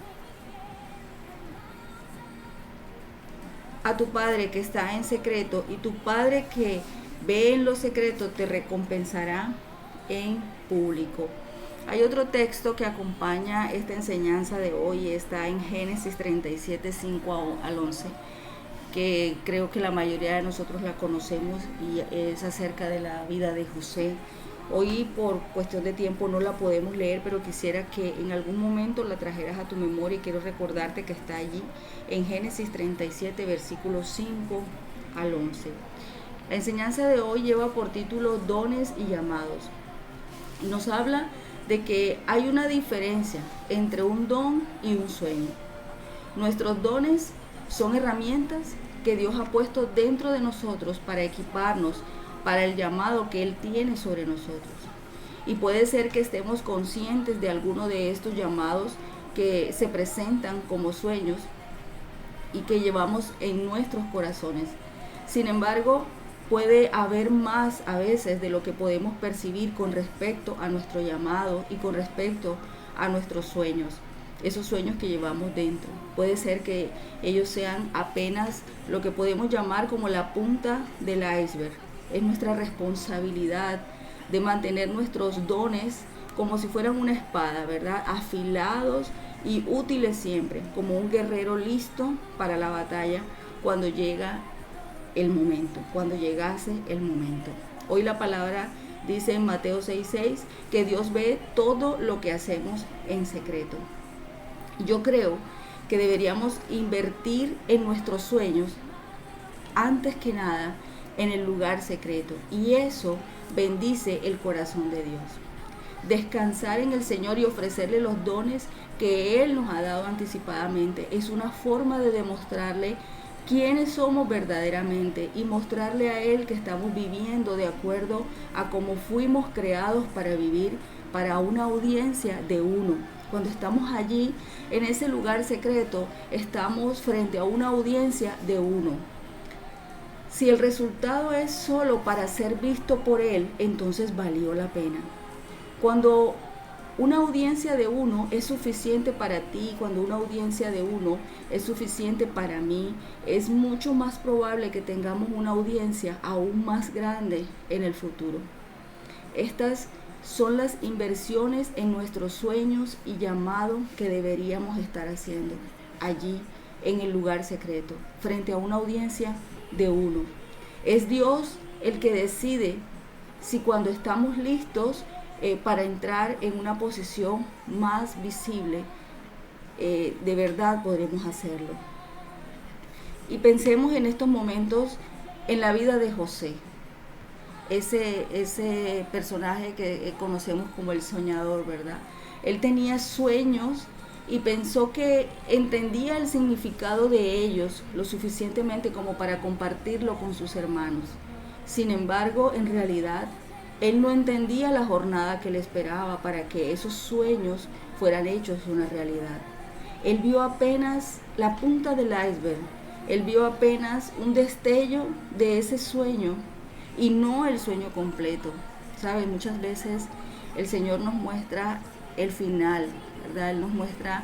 a tu Padre que está en secreto, y tu Padre que ve en lo secreto te recompensará en público. Hay otro texto que acompaña esta enseñanza de hoy, está en Génesis 37, 5 al 11, que creo que la mayoría de nosotros la conocemos, y es acerca de la vida de José. Hoy por cuestión de tiempo no la podemos leer, pero quisiera que en algún momento la trajeras a tu memoria, y quiero recordarte que está allí en Génesis 37, versículos 5 al 11. La enseñanza de hoy lleva por título Dones y llamados. Nos habla de que hay una diferencia entre un don y un sueño. Nuestros dones son herramientas que Dios ha puesto dentro de nosotros para equiparnos para el llamado que Él tiene sobre nosotros. Y puede ser que estemos conscientes de alguno de estos llamados que se presentan como sueños y que llevamos en nuestros corazones. Sin embargo, puede haber más a veces de lo que podemos percibir con respecto a nuestro llamado y con respecto a nuestros sueños, esos sueños que llevamos dentro. Puede ser que ellos sean apenas lo que podemos llamar como la punta del iceberg. Es nuestra responsabilidad de mantener nuestros dones como si fueran una espada, ¿verdad? Afilados y útiles siempre, como un guerrero listo para la batalla cuando llega el momento, cuando llegase el momento. Hoy la palabra dice en Mateo 6:6 que Dios ve todo lo que hacemos en secreto. Yo creo que deberíamos invertir en nuestros sueños antes que nada en el lugar secreto, y eso bendice el corazón de Dios. Descansar en el Señor y ofrecerle los dones que Él nos ha dado anticipadamente es una forma de demostrarle quiénes somos verdaderamente y mostrarle a Él que estamos viviendo de acuerdo a cómo fuimos creados para vivir para una audiencia de uno. Cuando estamos allí, en ese lugar secreto, estamos frente a una audiencia de uno. Si el resultado es solo para ser visto por Él, entonces valió la pena. Cuando una audiencia de uno es suficiente para ti, cuando una audiencia de uno es suficiente para mí, es mucho más probable que tengamos una audiencia aún más grande en el futuro. Estas son las inversiones en nuestros sueños y llamado que deberíamos estar haciendo allí en el lugar secreto, frente a una audiencia de uno. Es Dios el que decide si cuando estamos listos para entrar en una posición más visible, de verdad podremos hacerlo. Y pensemos en estos momentos en la vida de José, ese personaje que conocemos como el soñador, ¿verdad? Él tenía sueños y pensó que entendía el significado de ellos lo suficientemente como para compartirlo con sus hermanos. Sin embargo, en realidad, él no entendía la jornada que le esperaba para que esos sueños fueran hechos una realidad. Él vio apenas la punta del iceberg, él vio apenas un destello de ese sueño y no el sueño completo. ¿Saben? Muchas veces el Señor nos muestra el final, ¿verdad? Él nos muestra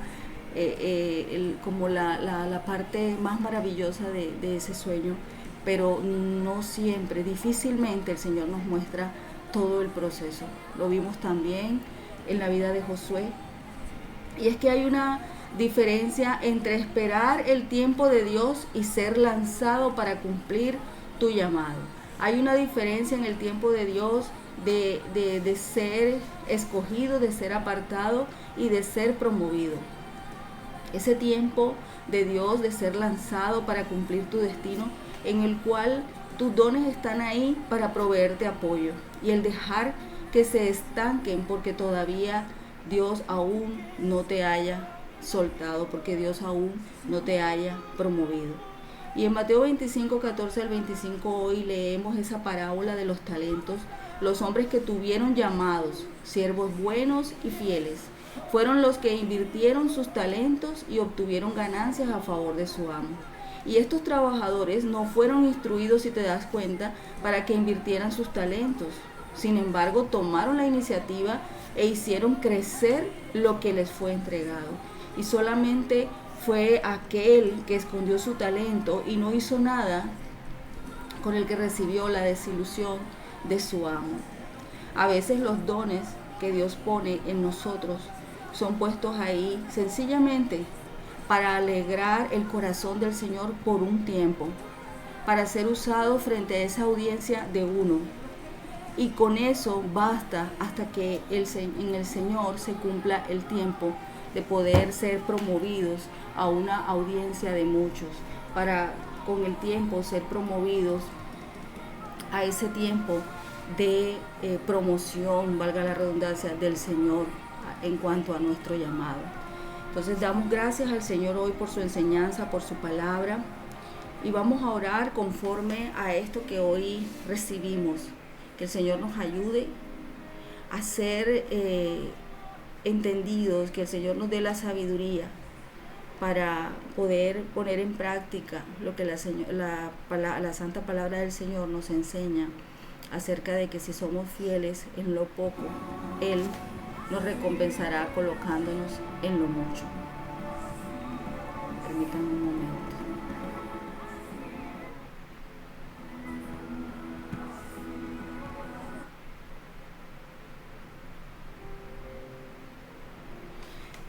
como la parte más maravillosa de ese sueño, pero no siempre, difícilmente el Señor nos muestra todo el proceso. Lo vimos también en la vida de Josué. Y es que hay una diferencia entre esperar el tiempo de Dios y ser lanzado para cumplir tu llamado. Hay una diferencia en el tiempo de Dios de ser escogido, de ser apartado y de ser promovido. Ese tiempo de Dios de ser lanzado para cumplir tu destino, en el cual tus dones están ahí para proveerte apoyo, y el dejar que se estanquen porque todavía Dios aún no te haya soltado, porque Dios aún no te haya promovido. Y en Mateo 25, 14 al 25 hoy leemos esa parábola de los talentos. Los hombres que tuvieron llamados, siervos buenos y fieles, fueron los que invirtieron sus talentos y obtuvieron ganancias a favor de su amo. Y estos trabajadores no fueron instruidos, si te das cuenta, para que invirtieran sus talentos. Sin embargo, tomaron la iniciativa e hicieron crecer lo que les fue entregado. Y solamente fue aquel que escondió su talento y no hizo nada con el que recibió la desilusión de su amo. A veces los dones que Dios pone en nosotros son puestos ahí sencillamente para alegrar el corazón del Señor por un tiempo, para ser usado frente a esa audiencia de uno. Y con eso basta hasta que en el Señor se cumpla el tiempo de poder ser promovidos a una audiencia de muchos, para con el tiempo ser promovidos a ese tiempo de promoción, valga la redundancia, del Señor en cuanto a nuestro llamado. Entonces damos gracias al Señor hoy por su enseñanza, por su palabra, y vamos a orar conforme a esto que hoy recibimos. Que el Señor nos ayude a ser entendidos, que el Señor nos dé la sabiduría para poder poner en práctica lo que la santa palabra del Señor nos enseña acerca de que si somos fieles en lo poco, Él nos recompensará colocándonos en lo mucho. Permítanme un momento.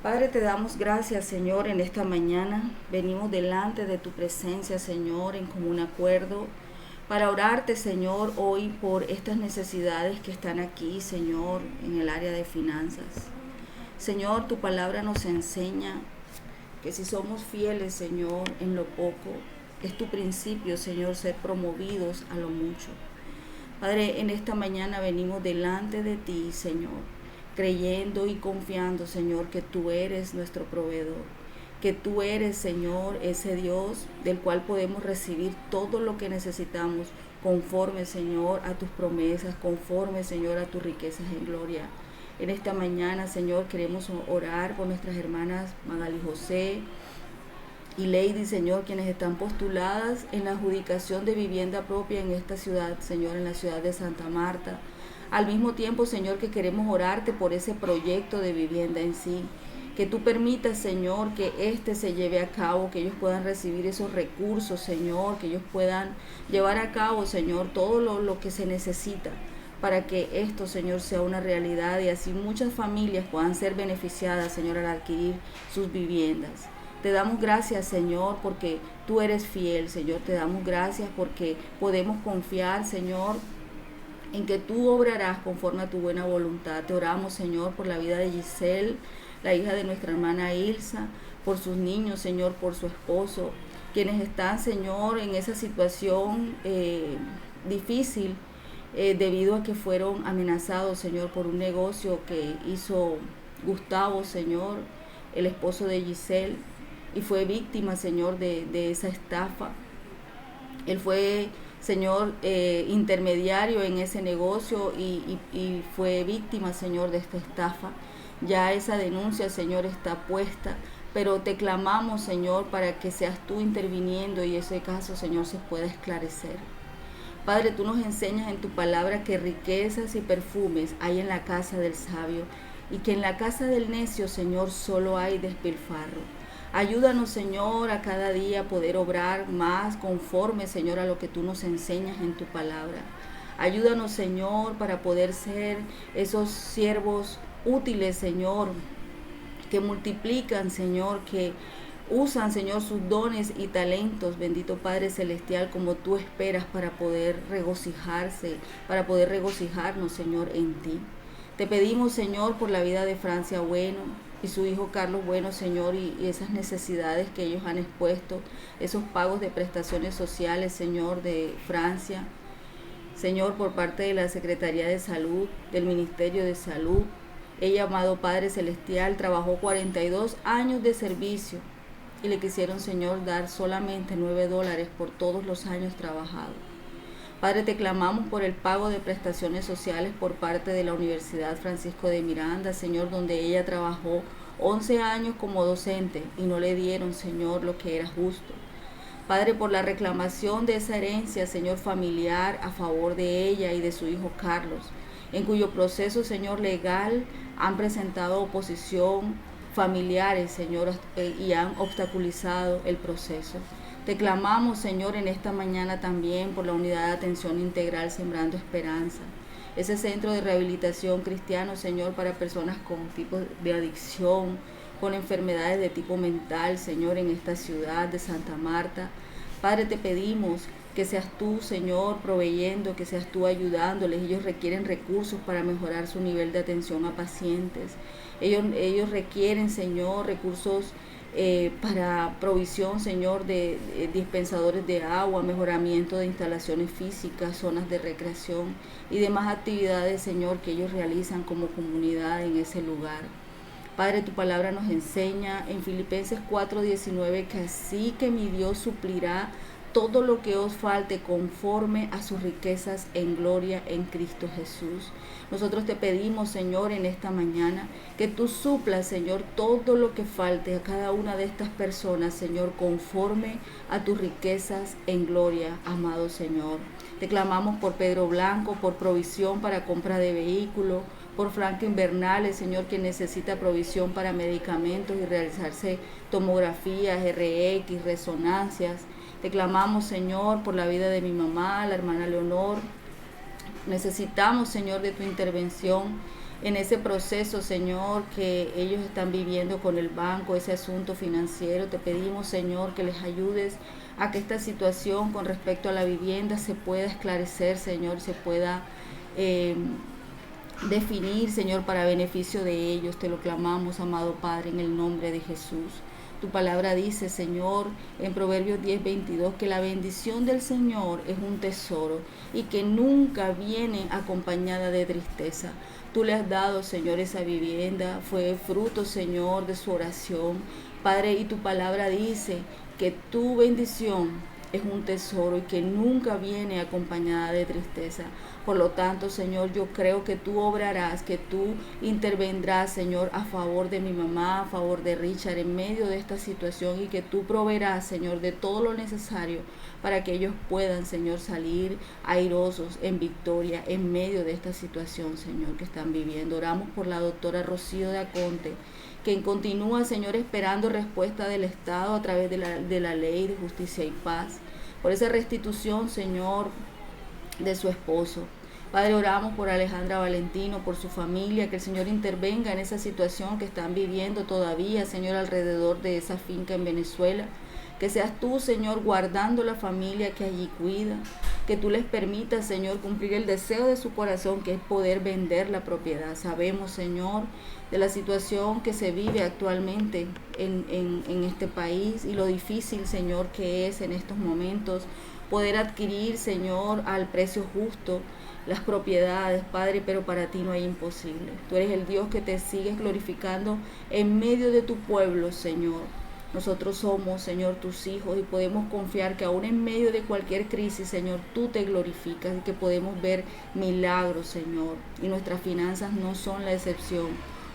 Padre, te damos gracias, Señor, en esta mañana. Venimos delante de tu presencia, Señor, en común acuerdo, para orarte, Señor, hoy por estas necesidades que están aquí, Señor, en el área de finanzas. Señor, tu palabra nos enseña que si somos fieles, Señor, en lo poco, es tu principio, Señor, ser promovidos a lo mucho. Padre, en esta mañana venimos delante de ti, Señor, creyendo y confiando, Señor, que tú eres nuestro proveedor, que tú eres, Señor, ese Dios del cual podemos recibir todo lo que necesitamos conforme, Señor, a tus promesas, conforme, Señor, a tus riquezas en gloria. En esta mañana, Señor, queremos orar por nuestras hermanas Magali José y Lady, Señor, quienes están postuladas en la adjudicación de vivienda propia en esta ciudad, Señor, en la ciudad de Santa Marta. Al mismo tiempo, Señor, que queremos orarte por ese proyecto de vivienda en sí. Que tú permitas, Señor, que este se lleve a cabo, que ellos puedan recibir esos recursos, Señor, que ellos puedan llevar a cabo, Señor, todo lo que se necesita para que esto, Señor, sea una realidad y así muchas familias puedan ser beneficiadas, Señor, al adquirir sus viviendas. Te damos gracias, Señor, porque tú eres fiel, Señor. Te damos gracias porque podemos confiar, Señor, en que tú obrarás conforme a tu buena voluntad. Te oramos, Señor, por la vida de Giselle, la hija de nuestra hermana Ilsa, por sus niños, Señor, por su esposo, quienes están, Señor, en esa situación difícil debido a que fueron amenazados, Señor, por un negocio que hizo Gustavo, Señor, el esposo de Giselle, y fue víctima, Señor, de esa estafa. Él fue, Señor, intermediario en ese negocio y fue víctima, Señor, de esta estafa. Ya esa denuncia, Señor, está puesta, pero te clamamos, Señor, para que seas tú interviniendo y ese caso, Señor, se pueda esclarecer. Padre, tú nos enseñas en tu palabra que riquezas y perfumes hay en la casa del sabio y que en la casa del necio, Señor, solo hay despilfarro. Ayúdanos, Señor, a cada día poder obrar más conforme, Señor, a lo que tú nos enseñas en tu palabra. Ayúdanos, Señor, para poder ser esos siervos útiles, Señor, que multiplican, Señor, que usan, Señor, sus dones y talentos, bendito Padre Celestial, como tú esperas para poder regocijarse, para poder regocijarnos, Señor, en ti. Te pedimos, Señor, por la vida de Francia Bueno y su hijo Carlos Bueno, Señor, y esas necesidades que ellos han expuesto, esos pagos de prestaciones sociales, Señor, de Francia, Señor, por parte de la Secretaría de Salud, del Ministerio de Salud. Ella, amado Padre Celestial, trabajó 42 años de servicio y le quisieron, Señor, dar solamente $9 por todos los años trabajados. Padre, te clamamos por el pago de prestaciones sociales por parte de la Universidad Francisco de Miranda, Señor, donde ella trabajó 11 años como docente y no le dieron, Señor, lo que era justo. Padre, por la reclamación de esa herencia, Señor, familiar a favor de ella y de su hijo Carlos, en cuyo proceso, Señor, legal han presentado oposición familiares, Señor, y han obstaculizado el proceso. Te clamamos, Señor, en esta mañana también por la unidad de atención integral Sembrando Esperanza, ese centro de rehabilitación cristiano, Señor, para personas con tipos de adicción, con enfermedades de tipo mental, Señor, en esta ciudad de Santa Marta. Padre, te pedimos que seas tú, Señor, proveyendo, que seas tú ayudándoles. Ellos requieren recursos para mejorar su nivel de atención a pacientes. Ellos requieren, Señor, recursos para provisión, Señor, de dispensadores de agua, mejoramiento de instalaciones físicas, zonas de recreación y demás actividades, Señor, que ellos realizan como comunidad en ese lugar. Padre, tu palabra nos enseña en Filipenses 4:19 que así que mi Dios suplirá todo lo que os falte conforme a sus riquezas en gloria en Cristo Jesús. Nosotros te pedimos, Señor, en esta mañana, que tú suplas, Señor, todo lo que falte a cada una de estas personas, Señor, conforme a tus riquezas en gloria, amado Señor. Te clamamos por Pedro Blanco, por provisión para compra de vehículos, por Franklin Bernales, Señor, que necesita provisión para medicamentos y realizarse tomografías, RX, resonancias. Te clamamos, Señor, por la vida de mi mamá, la hermana Leonor. Necesitamos, Señor, de tu intervención en ese proceso, Señor, que ellos están viviendo con el banco, ese asunto financiero. Te pedimos, Señor, que les ayudes a que esta situación con respecto a la vivienda se pueda esclarecer, Señor, se pueda definir, Señor, para beneficio de ellos. Te lo clamamos, amado Padre, en el nombre de Jesús. Tu palabra dice, Señor, en Proverbios 10:22, que la bendición del Señor es un tesoro y que nunca viene acompañada de tristeza. Tú le has dado, Señor, esa vivienda, fue fruto, Señor, de su oración. Padre, y tu palabra dice que tu bendición es un tesoro y que nunca viene acompañada de tristeza. Por lo tanto, Señor, yo creo que tú obrarás, que tú intervendrás, Señor, a favor de mi mamá, a favor de Richard en medio de esta situación, y que tú proveerás, Señor, de todo lo necesario para que ellos puedan, Señor, salir airosos en victoria en medio de esta situación, Señor, que están viviendo. Oramos por la doctora Rocío de Aconte, quien continúa, Señor, esperando respuesta del Estado a través de la ley de justicia y paz, por esa restitución, Señor, de su esposo. Padre, oramos por Alejandra Valentino, por su familia, que el Señor intervenga en esa situación que están viviendo todavía, Señor, alrededor de esa finca en Venezuela. Que seas tú, Señor, guardando la familia que allí cuida, que tú les permitas, Señor, cumplir el deseo de su corazón, que es poder vender la propiedad. Sabemos, Señor, de la situación que se vive actualmente en este país y lo difícil, Señor, que es en estos momentos poder adquirir, Señor, al precio justo las propiedades, Padre, pero para ti no hay imposible. Tú eres el Dios que te sigues glorificando en medio de tu pueblo, Señor. Nosotros somos, Señor, tus hijos, y podemos confiar que aún en medio de cualquier crisis, Señor, tú te glorificas, y que podemos ver milagros, Señor, y nuestras finanzas no son la excepción.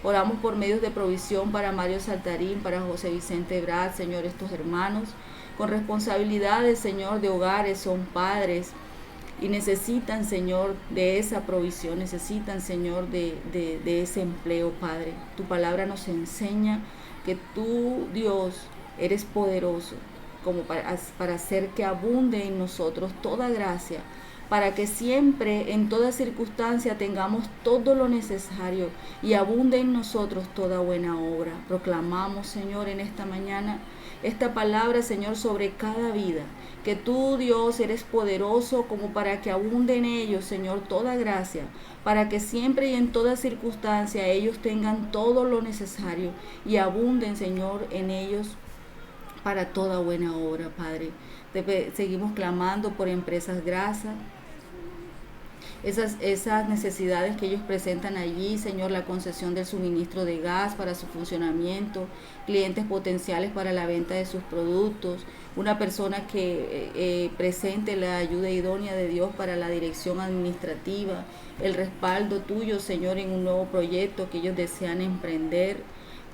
Oramos por medios de provisión para Mario Saltarín, para José Vicente Brad, Señor, estos hermanos con responsabilidades, Señor, de hogares, son padres y necesitan, Señor, de esa provisión, necesitan, Señor, de ese empleo, Padre. Tu palabra nos enseña que tú, Dios, eres poderoso como para hacer que abunde en nosotros toda gracia, para que siempre, en toda circunstancia, tengamos todo lo necesario y abunde en nosotros toda buena obra. Proclamamos, Señor, en esta mañana esta palabra, Señor, sobre cada vida, que tú, Dios, eres poderoso como para que abunde en ellos, Señor, toda gracia, para que siempre y en toda circunstancia ellos tengan todo lo necesario y abunden, Señor, en ellos para toda buena obra, Padre. Seguimos clamando por Empresas Grasa, esas necesidades que ellos presentan allí, Señor, la concesión del suministro de gas para su funcionamiento, clientes potenciales para la venta de sus productos, una persona que presente la ayuda idónea de Dios para la dirección administrativa, el respaldo tuyo, Señor, en un nuevo proyecto que ellos desean emprender.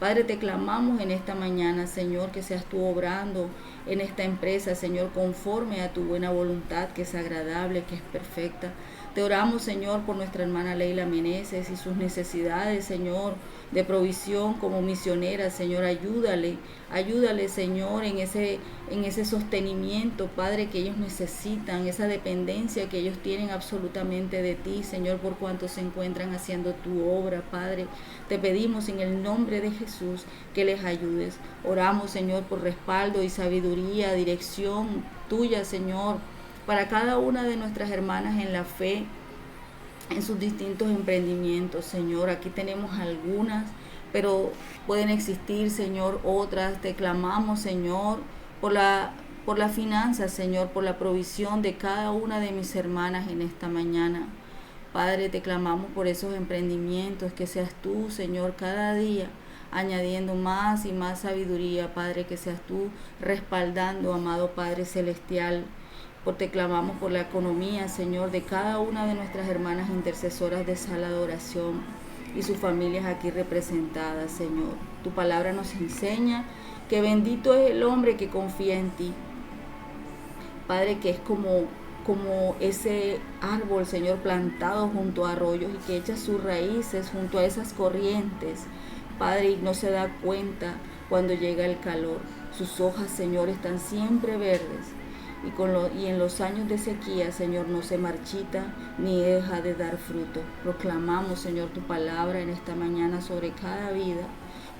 Padre, te clamamos en esta mañana, Señor, que seas tú obrando en esta empresa, Señor, conforme a tu buena voluntad, que es agradable, que es perfecta. Te oramos, Señor, por nuestra hermana Leila Meneses y sus necesidades, Señor, de provisión como misionera. Señor, ayúdale, Señor, en ese sostenimiento, Padre, que ellos necesitan, esa dependencia que ellos tienen absolutamente de ti, Señor, por cuanto se encuentran haciendo tu obra, Padre. Te pedimos en el nombre de Jesús que les ayudes. Oramos, Señor, por respaldo y sabiduría, dirección tuya, Señor, para cada una de nuestras hermanas en la fe, en sus distintos emprendimientos, Señor. Aquí tenemos algunas, pero pueden existir, Señor, otras. Te clamamos, Señor, por las finanzas, Señor, por la provisión de cada una de mis hermanas en esta mañana. Padre, te clamamos por esos emprendimientos, que seas tú, Señor, cada día añadiendo más y más sabiduría, Padre, que seas tú respaldando, amado Padre Celestial. Te clamamos por la economía, Señor, de cada una de nuestras hermanas intercesoras de sala de oración y sus familias aquí representadas, Señor. Tu palabra nos enseña que bendito es el hombre que confía en ti, Padre, que es como ese árbol, Señor, plantado junto a arroyos y que echa sus raíces junto a esas corrientes, Padre, y no se da cuenta cuando llega el calor. Sus hojas, Señor, están siempre verdes y en los años de sequía, Señor, no se marchita ni deja de dar fruto. Proclamamos, Señor, tu palabra en esta mañana sobre cada vida,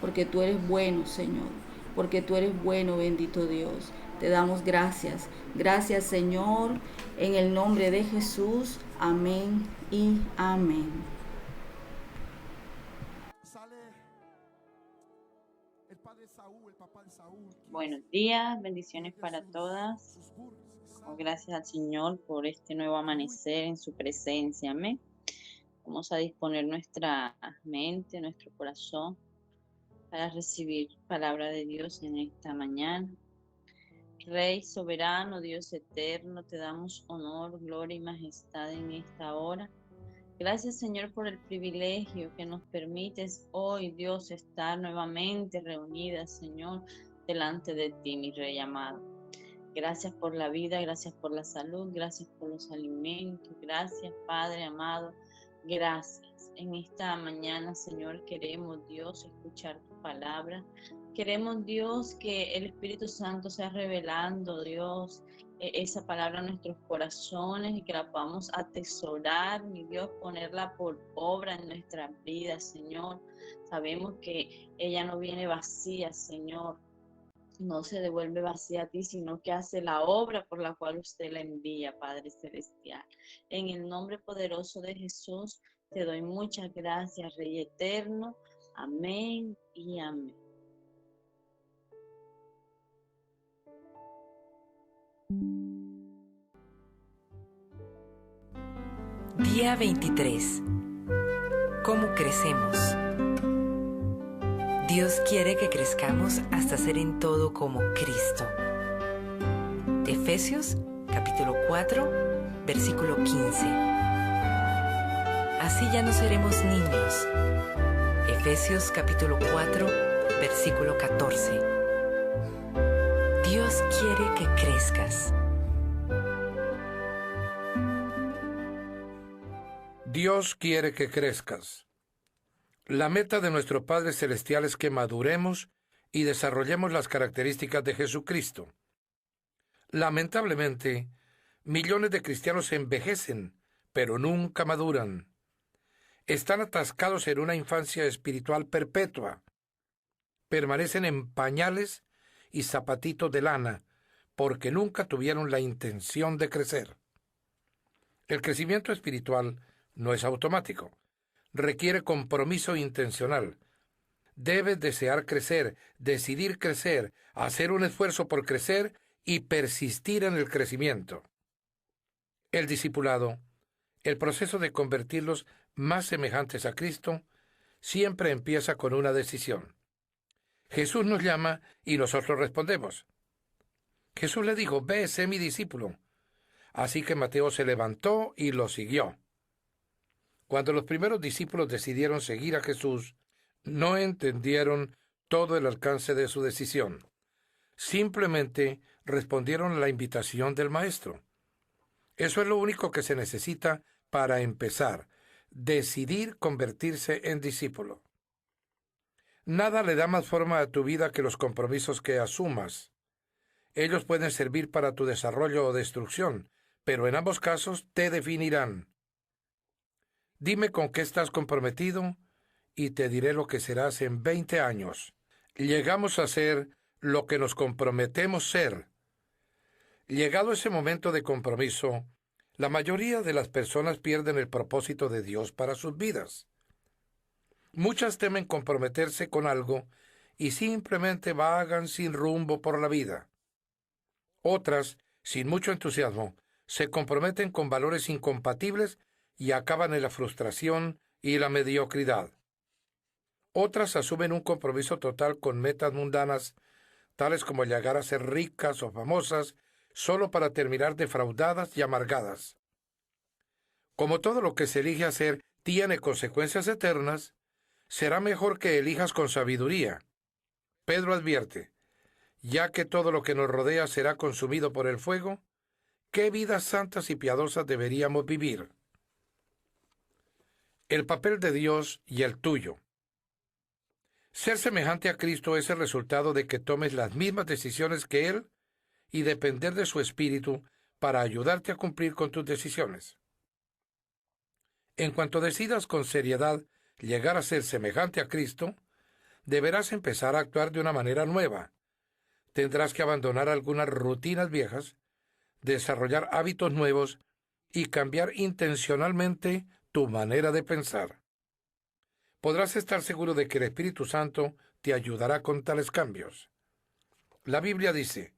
porque tú eres bueno, Señor, porque tú eres bueno, bendito Dios. Te damos gracias. Gracias, Señor, en el nombre de Jesús. Amén y amén. Buenos días, bendiciones para todas. Gracias al Señor por este nuevo amanecer en su presencia. Amén. Vamos a disponer nuestra mente, nuestro corazón para recibir palabra de Dios en esta mañana. Rey soberano, Dios eterno, te damos honor, gloria y majestad en esta hora. Gracias, Señor, por el privilegio que nos permites hoy, Dios, estar nuevamente reunidas, Señor, delante de ti, mi Rey amado. Gracias por la vida, gracias por la salud, gracias por los alimentos, gracias, Padre amado, gracias. En esta mañana, Señor, queremos, Dios, escuchar tu palabra. Queremos, Dios, que el Espíritu Santo sea revelando, Dios, esa palabra en nuestros corazones y que la podamos atesorar, mi Dios, ponerla por obra en nuestras vidas, Señor. Sabemos que ella no viene vacía, Señor. No se devuelve vacía a ti, sino que hace la obra por la cual usted la envía, Padre Celestial. En el nombre poderoso de Jesús, te doy muchas gracias, Rey eterno. Amén y amén. Día 23. ¿Cómo crecemos? Dios quiere que crezcamos hasta ser en todo como Cristo. Efesios capítulo 4, versículo 15. Así ya no seremos niños. Efesios capítulo 4, versículo 14. Dios quiere que crezcas. Dios quiere que crezcas. La meta de nuestro Padre Celestial es que maduremos y desarrollemos las características de Jesucristo. Lamentablemente, millones de cristianos envejecen, pero nunca maduran. Están atascados en una infancia espiritual perpetua. Permanecen en pañales y zapatitos de lana, porque nunca tuvieron la intención de crecer. El crecimiento espiritual no es automático. Requiere compromiso intencional. Debes desear crecer, decidir crecer, hacer un esfuerzo por crecer y persistir en el crecimiento. El discipulado, el proceso de convertirlos más semejantes a Cristo, siempre empieza con una decisión. Jesús nos llama y nosotros respondemos. Jesús le dijo: «Ve, sé mi discípulo». Así que Mateo se levantó y lo siguió. Cuando los primeros discípulos decidieron seguir a Jesús, no entendieron todo el alcance de su decisión. Simplemente respondieron a la invitación del Maestro. Eso es lo único que se necesita para empezar: decidir convertirse en discípulo. Nada le da más forma a tu vida que los compromisos que asumas. Ellos pueden servir para tu desarrollo o destrucción, pero en ambos casos te definirán. Dime con qué estás comprometido y te diré lo que serás en 20 años. Llegamos a ser lo que nos comprometemos ser. Llegado ese momento de compromiso, la mayoría de las personas pierden el propósito de Dios para sus vidas. Muchas temen comprometerse con algo y simplemente vagan sin rumbo por la vida. Otras, sin mucho entusiasmo, se comprometen con valores incompatibles y acaban en la frustración y la mediocridad. Otras asumen un compromiso total con metas mundanas, tales como llegar a ser ricas o famosas, solo para terminar defraudadas y amargadas. Como todo lo que se elige hacer tiene consecuencias eternas, será mejor que elijas con sabiduría. Pedro advierte, ya que todo lo que nos rodea será consumido por el fuego, ¿qué vidas santas y piadosas deberíamos vivir? El papel de Dios y el tuyo. Ser semejante a Cristo es el resultado de que tomes las mismas decisiones que Él y depender de su Espíritu para ayudarte a cumplir con tus decisiones. En cuanto decidas con seriedad llegar a ser semejante a Cristo, deberás empezar a actuar de una manera nueva. Tendrás que abandonar algunas rutinas viejas, desarrollar hábitos nuevos y cambiar intencionalmente tu manera de pensar. Podrás estar seguro de que el Espíritu Santo te ayudará con tales cambios. La Biblia dice,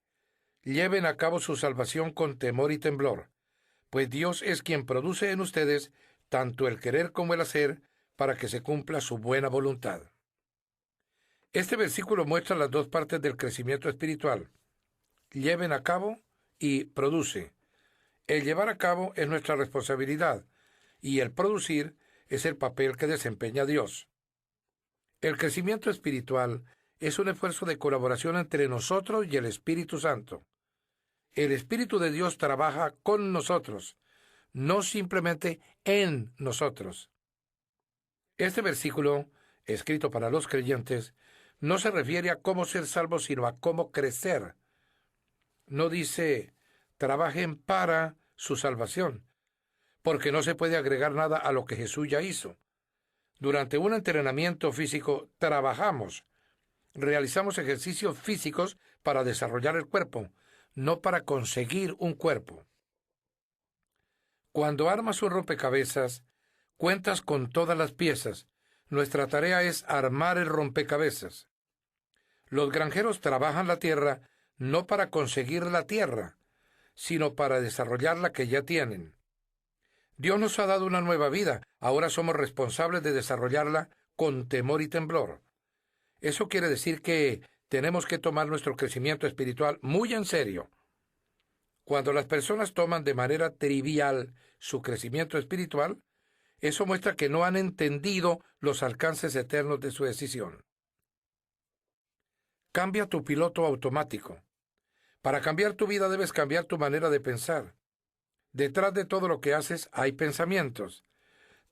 lleven a cabo su salvación con temor y temblor, pues Dios es quien produce en ustedes tanto el querer como el hacer para que se cumpla su buena voluntad. Este versículo muestra las dos partes del crecimiento espiritual. Lleven a cabo y produce. El llevar a cabo es nuestra responsabilidad y el producir es el papel que desempeña Dios. El crecimiento espiritual es un esfuerzo de colaboración entre nosotros y el Espíritu Santo. El Espíritu de Dios trabaja con nosotros, no simplemente en nosotros. Este versículo, escrito para los creyentes, no se refiere a cómo ser salvos, sino a cómo crecer. No dice, trabajen para su salvación, porque no se puede agregar nada a lo que Jesús ya hizo. Durante un entrenamiento físico trabajamos, realizamos ejercicios físicos para desarrollar el cuerpo, no para conseguir un cuerpo. Cuando armas un rompecabezas, cuentas con todas las piezas. Nuestra tarea es armar el rompecabezas. Los granjeros trabajan la tierra no para conseguir la tierra, sino para desarrollar la que ya tienen. Dios nos ha dado una nueva vida, ahora somos responsables de desarrollarla con temor y temblor. Eso quiere decir que tenemos que tomar nuestro crecimiento espiritual muy en serio. Cuando las personas toman de manera trivial su crecimiento espiritual, eso muestra que no han entendido los alcances eternos de su decisión. Cambia tu piloto automático. Para cambiar tu vida debes cambiar tu manera de pensar. Detrás de todo lo que haces hay pensamientos.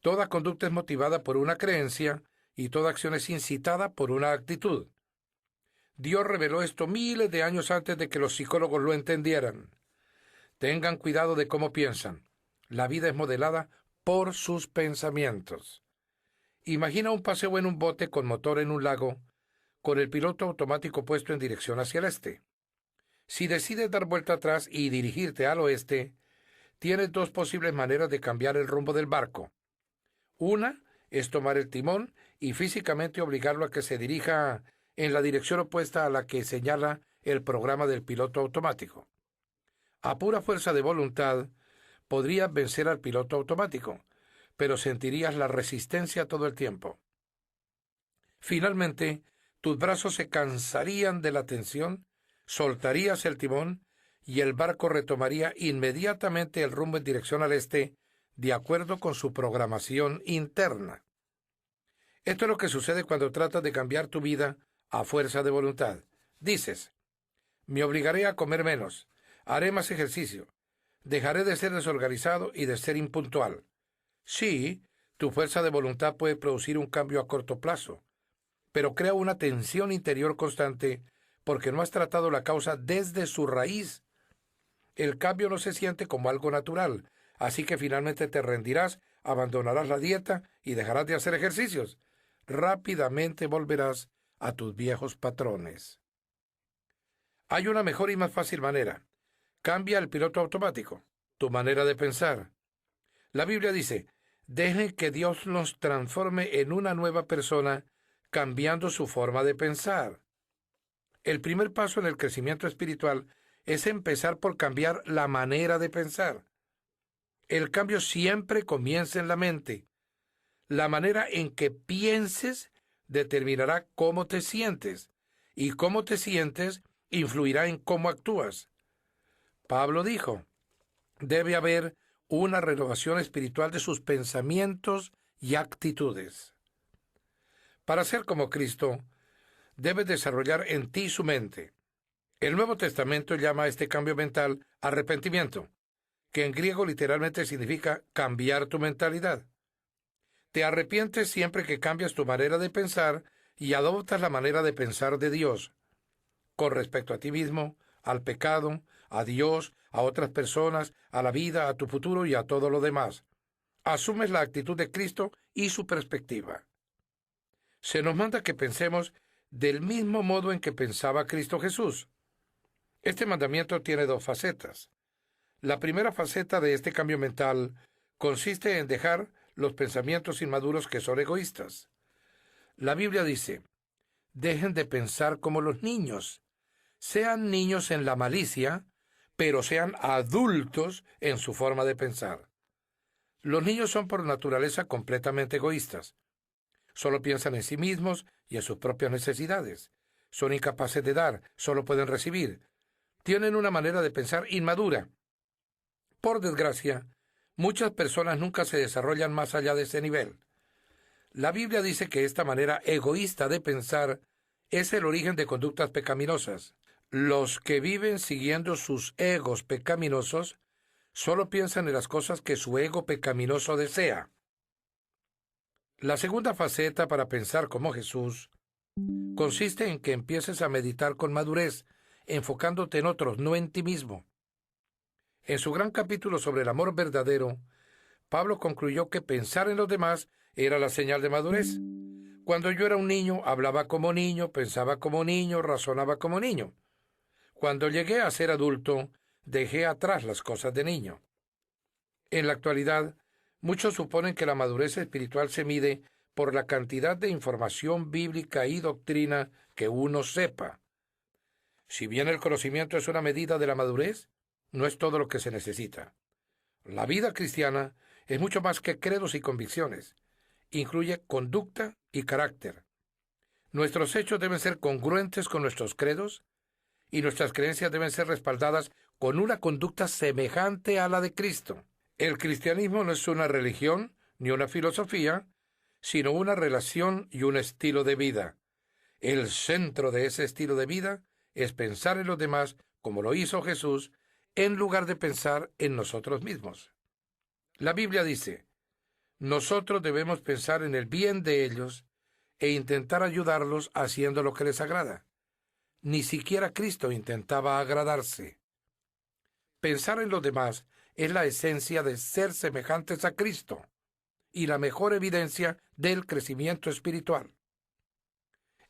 Toda conducta es motivada por una creencia y toda acción es incitada por una actitud. Dios reveló esto miles de años antes de que los psicólogos lo entendieran. Tengan cuidado de cómo piensan. La vida es modelada por sus pensamientos. Imagina un paseo en un bote con motor en un lago, con el piloto automático puesto en dirección hacia el este. Si decides dar vuelta atrás y dirigirte al oeste, tienes dos posibles maneras de cambiar el rumbo del barco. Una es tomar el timón y físicamente obligarlo a que se dirija en la dirección opuesta a la que señala el programa del piloto automático. A pura fuerza de voluntad, podrías vencer al piloto automático, pero sentirías la resistencia todo el tiempo. Finalmente, tus brazos se cansarían de la tensión, soltarías el timón y el barco retomaría inmediatamente el rumbo en dirección al este, de acuerdo con su programación interna. Esto es lo que sucede cuando tratas de cambiar tu vida a fuerza de voluntad. Dices, me obligaré a comer menos, haré más ejercicio, dejaré de ser desorganizado y de ser impuntual. Sí, tu fuerza de voluntad puede producir un cambio a corto plazo, pero crea una tensión interior constante porque no has tratado la causa desde su raíz. El cambio no se siente como algo natural, así que finalmente te rendirás, abandonarás la dieta y dejarás de hacer ejercicios. Rápidamente volverás a tus viejos patrones. Hay una mejor y más fácil manera. Cambia el piloto automático, tu manera de pensar. La Biblia dice, Dejen que Dios nos transforme en una nueva persona, cambiando su forma de pensar. El primer paso en el crecimiento espiritual es empezar por cambiar la manera de pensar. El cambio siempre comienza en la mente. La manera en que pienses determinará cómo te sientes, y cómo te sientes influirá en cómo actúas. Pablo dijo, debe haber una renovación espiritual de sus pensamientos y actitudes. Para ser como Cristo, debes desarrollar en ti su mente. El Nuevo Testamento llama a este cambio mental arrepentimiento, que en griego literalmente significa cambiar tu mentalidad. Te arrepientes siempre que cambias tu manera de pensar y adoptas la manera de pensar de Dios, con respecto a ti mismo, al pecado, a Dios, a otras personas, a la vida, a tu futuro y a todo lo demás. Asumes la actitud de Cristo y su perspectiva. Se nos manda que pensemos del mismo modo en que pensaba Cristo Jesús. Este mandamiento tiene dos facetas. La primera faceta de este cambio mental consiste en dejar los pensamientos inmaduros que son egoístas. La Biblia dice, dejen de pensar como los niños. Sean niños en la malicia, pero sean adultos en su forma de pensar. Los niños son por naturaleza completamente egoístas. Solo piensan en sí mismos y en sus propias necesidades. Son incapaces de dar, solo pueden recibir. Tienen una manera de pensar inmadura. Por desgracia, muchas personas nunca se desarrollan más allá de ese nivel. La Biblia dice que esta manera egoísta de pensar es el origen de conductas pecaminosas. Los que viven siguiendo sus egos pecaminosos solo piensan en las cosas que su ego pecaminoso desea. La segunda faceta para pensar como Jesús consiste en que empieces a meditar con madurez, enfocándote en otros, no en ti mismo. En su gran capítulo sobre el amor verdadero, Pablo concluyó que pensar en los demás era la señal de madurez. Cuando yo era un niño, hablaba como niño, pensaba como niño, razonaba como niño. Cuando llegué a ser adulto, dejé atrás las cosas de niño. En la actualidad, muchos suponen que la madurez espiritual se mide por la cantidad de información bíblica y doctrina que uno sepa. Si bien el conocimiento es una medida de la madurez, no es todo lo que se necesita. La vida cristiana es mucho más que credos y convicciones. Incluye conducta y carácter. Nuestros hechos deben ser congruentes con nuestros credos y nuestras creencias deben ser respaldadas con una conducta semejante a la de Cristo. El cristianismo no es una religión ni una filosofía, sino una relación y un estilo de vida. El centro de ese estilo de vida es pensar en los demás como lo hizo Jesús, en lugar de pensar en nosotros mismos. La Biblia dice, nosotros debemos pensar en el bien de ellos e intentar ayudarlos haciendo lo que les agrada. Ni siquiera Cristo intentaba agradarse. Pensar en los demás es la esencia de ser semejantes a Cristo y la mejor evidencia del crecimiento espiritual.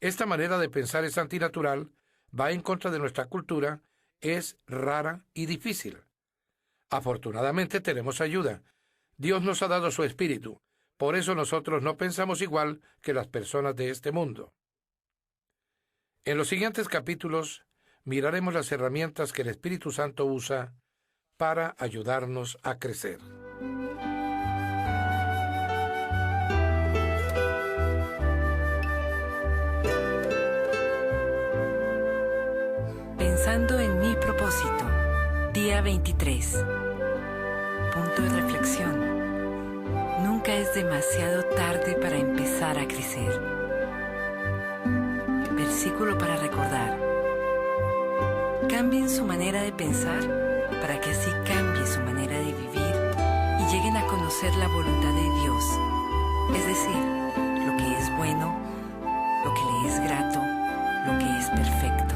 Esta manera de pensar es antinatural, va en contra de nuestra cultura, es rara y difícil. Afortunadamente tenemos ayuda. Dios nos ha dado su espíritu. Por eso nosotros no pensamos igual que las personas de este mundo. En los siguientes capítulos miraremos las herramientas que el Espíritu Santo usa para ayudarnos a crecer. Pensando en mi propósito, día 23. Punto de reflexión. Nunca es demasiado tarde para empezar a crecer. Versículo para recordar. Cambien su manera de pensar para que así cambie su manera de vivir y lleguen a conocer la voluntad de Dios, es decir, lo que es bueno, lo que le es grato, lo que es perfecto.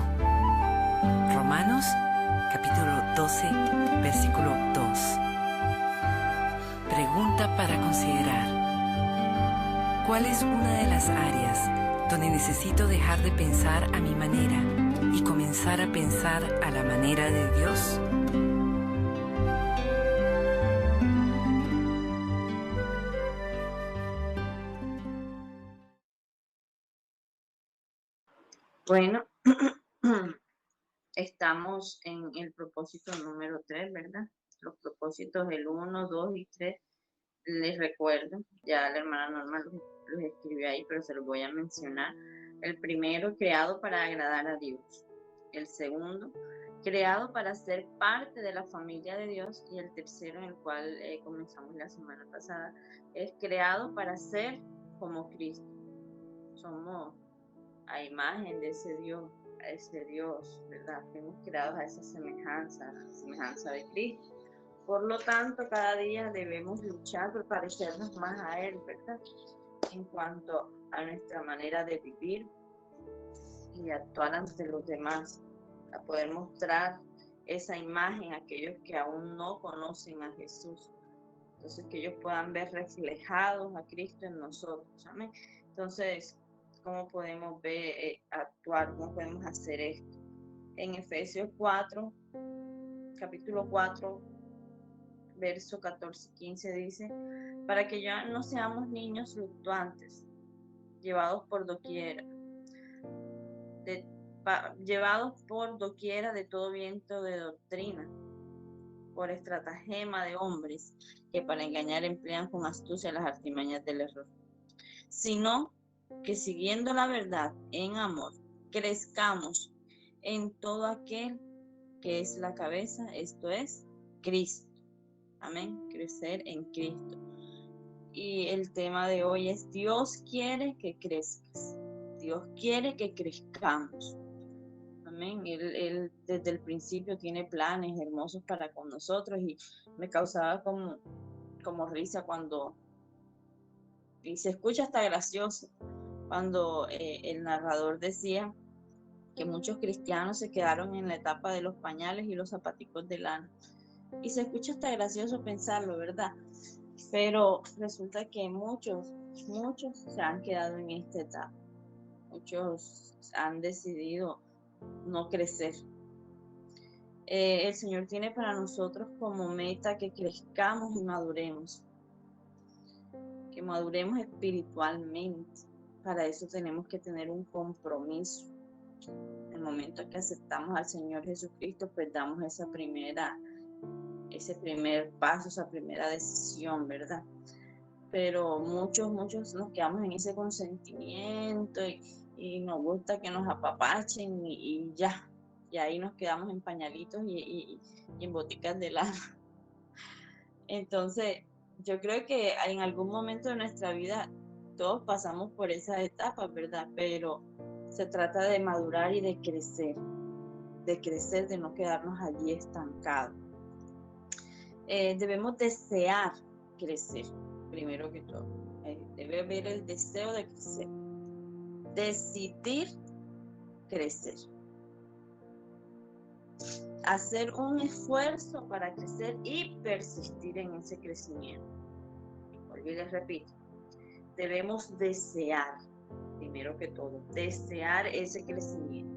Romanos, capítulo 12, versículo 2. Pregunta para considerar. ¿Cuál es una de las áreas donde necesito dejar de pensar a mi manera y comenzar a pensar a la manera de Dios? Bueno, estamos en el propósito número 3, ¿verdad? Los propósitos del 1, 2 y 3, les recuerdo, ya la hermana Norma los escribió ahí, pero se los voy a mencionar. El primero, creado para agradar a Dios. El segundo, creado para ser parte de la familia de Dios. Y el tercero, en el cual comenzamos la semana pasada, es creado para ser como Cristo. Somos a imagen de ese Dios, ¿verdad? Fuimos creados a esa semejanza, a la semejanza de Cristo. Por lo tanto, cada día debemos luchar por parecernos más a Él, ¿verdad? En cuanto a nuestra manera de vivir y actuar ante los demás, a poder mostrar esa imagen a aquellos que aún no conocen a Jesús. Entonces, que ellos puedan ver reflejados a Cristo en nosotros. Amén. Entonces, ¿cómo podemos actuar? ¿Cómo podemos hacer esto? En Efesios 4, capítulo 4, verso 14 y 15 dice, para que ya no seamos niños fluctuantes, llevados por doquiera, de todo viento de doctrina, por estratagema de hombres que para engañar emplean con astucia las artimañas del error, sino que siguiendo la verdad en amor, crezcamos en todo aquel que es la cabeza, esto es Cristo. Amén, crecer en Cristo. Y el tema de hoy es Dios quiere que crezcas. Dios quiere que crezcamos. Amén. Él desde el principio tiene planes hermosos para con nosotros y me causaba como risa cuando, y se escucha hasta gracioso, cuando el narrador decía que muchos cristianos se quedaron en la etapa de los pañales y los zapaticos de lana. Y se escucha hasta gracioso pensarlo, ¿verdad? Pero resulta que muchos se han quedado en esta etapa. Muchos han decidido no crecer. El Señor tiene para nosotros como meta que crezcamos y maduremos. Que maduremos espiritualmente. Para eso tenemos que tener un compromiso. En el momento en que aceptamos al Señor Jesucristo, pues damos ese primer paso, esa primera decisión, ¿verdad? Pero muchos nos quedamos en ese consentimiento y nos gusta que nos apapachen y ya, y ahí nos quedamos en pañalitos y en boticas de lana. Entonces, yo creo que en algún momento de nuestra vida todos pasamos por esa etapa, ¿verdad? Pero se trata de madurar y de crecer, de no quedarnos allí estancados. Debemos desear crecer, primero que todo. Debe haber el deseo de crecer. Decidir crecer. Hacer un esfuerzo para crecer y persistir en ese crecimiento. Y les repito, debemos desear, primero que todo, desear ese crecimiento.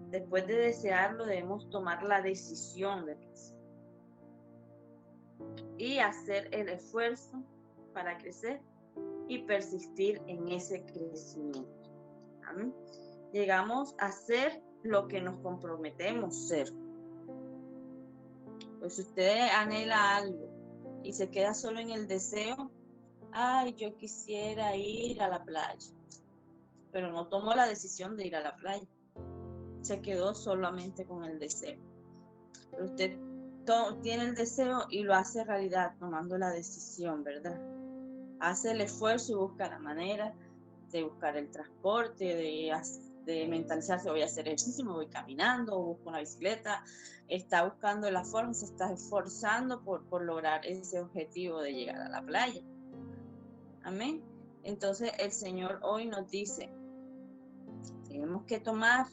Después de desearlo, debemos tomar la decisión de crecer. Y hacer el esfuerzo para crecer y persistir en ese crecimiento. ¿Amén? Llegamos a ser lo que nos comprometemos ser. Pues si usted anhela algo y se queda solo en el deseo, ay, yo quisiera ir a la playa, pero no tomó la decisión de ir a la playa, se quedó solamente con el deseo. Pero usted tiene el deseo y lo hace realidad tomando la decisión, ¿verdad? Hace el esfuerzo y busca la manera de buscar el transporte, de mentalizarse, voy a hacer ejercicio, me voy caminando, busco una bicicleta, está buscando la forma, se está esforzando por lograr ese objetivo de llegar a la playa. Amén. Entonces el Señor hoy nos dice, tenemos que tomar,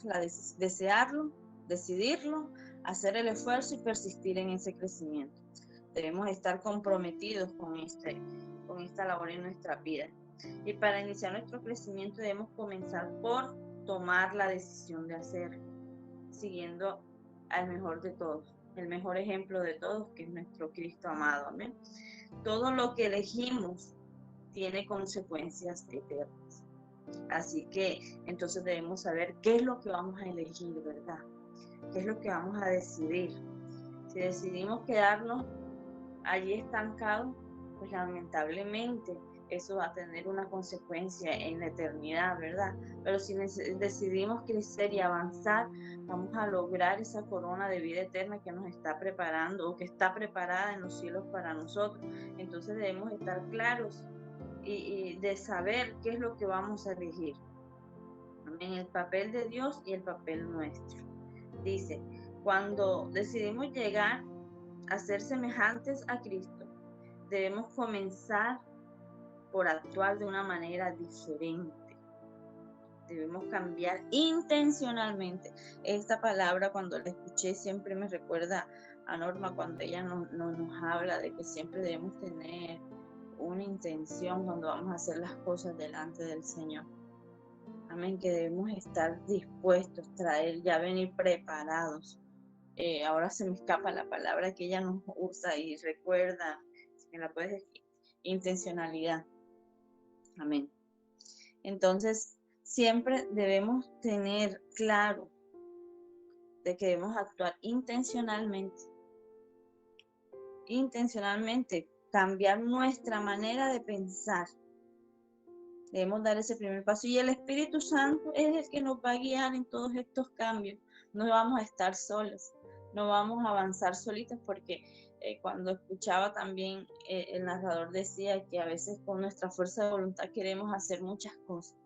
desearlo, decidirlo, hacer el esfuerzo y persistir en ese crecimiento. Debemos estar comprometidos con esta labor en nuestra vida. Y para iniciar nuestro crecimiento debemos comenzar por tomar la decisión de hacerlo, siguiendo al mejor de todos, el mejor ejemplo de todos, que es nuestro Cristo amado. Amén. Todo lo que elegimos tiene consecuencias eternas. Así que entonces debemos saber qué es lo que vamos a elegir, ¿verdad? ¿Qué es lo que vamos a decidir? Si decidimos quedarnos allí estancados, pues lamentablemente eso va a tener una consecuencia en la eternidad, ¿verdad? Pero si decidimos crecer y avanzar, vamos a lograr esa corona de vida eterna que nos está preparando o que está preparada en los cielos para nosotros. Entonces debemos estar claros y de saber qué es lo que vamos a elegir. En el papel de Dios y el papel nuestro. Dice, cuando decidimos llegar a ser semejantes a Cristo, debemos comenzar por actuar de una manera diferente. Debemos cambiar intencionalmente. Esta palabra, cuando la escuché, siempre me recuerda a Norma cuando ella nos habla de que siempre debemos tener una intención cuando vamos a hacer las cosas delante del Señor. Amén, que debemos estar dispuestos, ya venir preparados. Ahora se me escapa la palabra que ella nos usa y recuerda, si me la puedes decir, intencionalidad. Amén. Entonces, siempre debemos tener claro de que debemos actuar intencionalmente, cambiar nuestra manera de pensar. Debemos dar ese primer paso y el Espíritu Santo es el que nos va a guiar en todos estos cambios. No vamos a estar solos, no vamos a avanzar solitos porque cuando escuchaba también el narrador decía que a veces con nuestra fuerza de voluntad queremos hacer muchas cosas,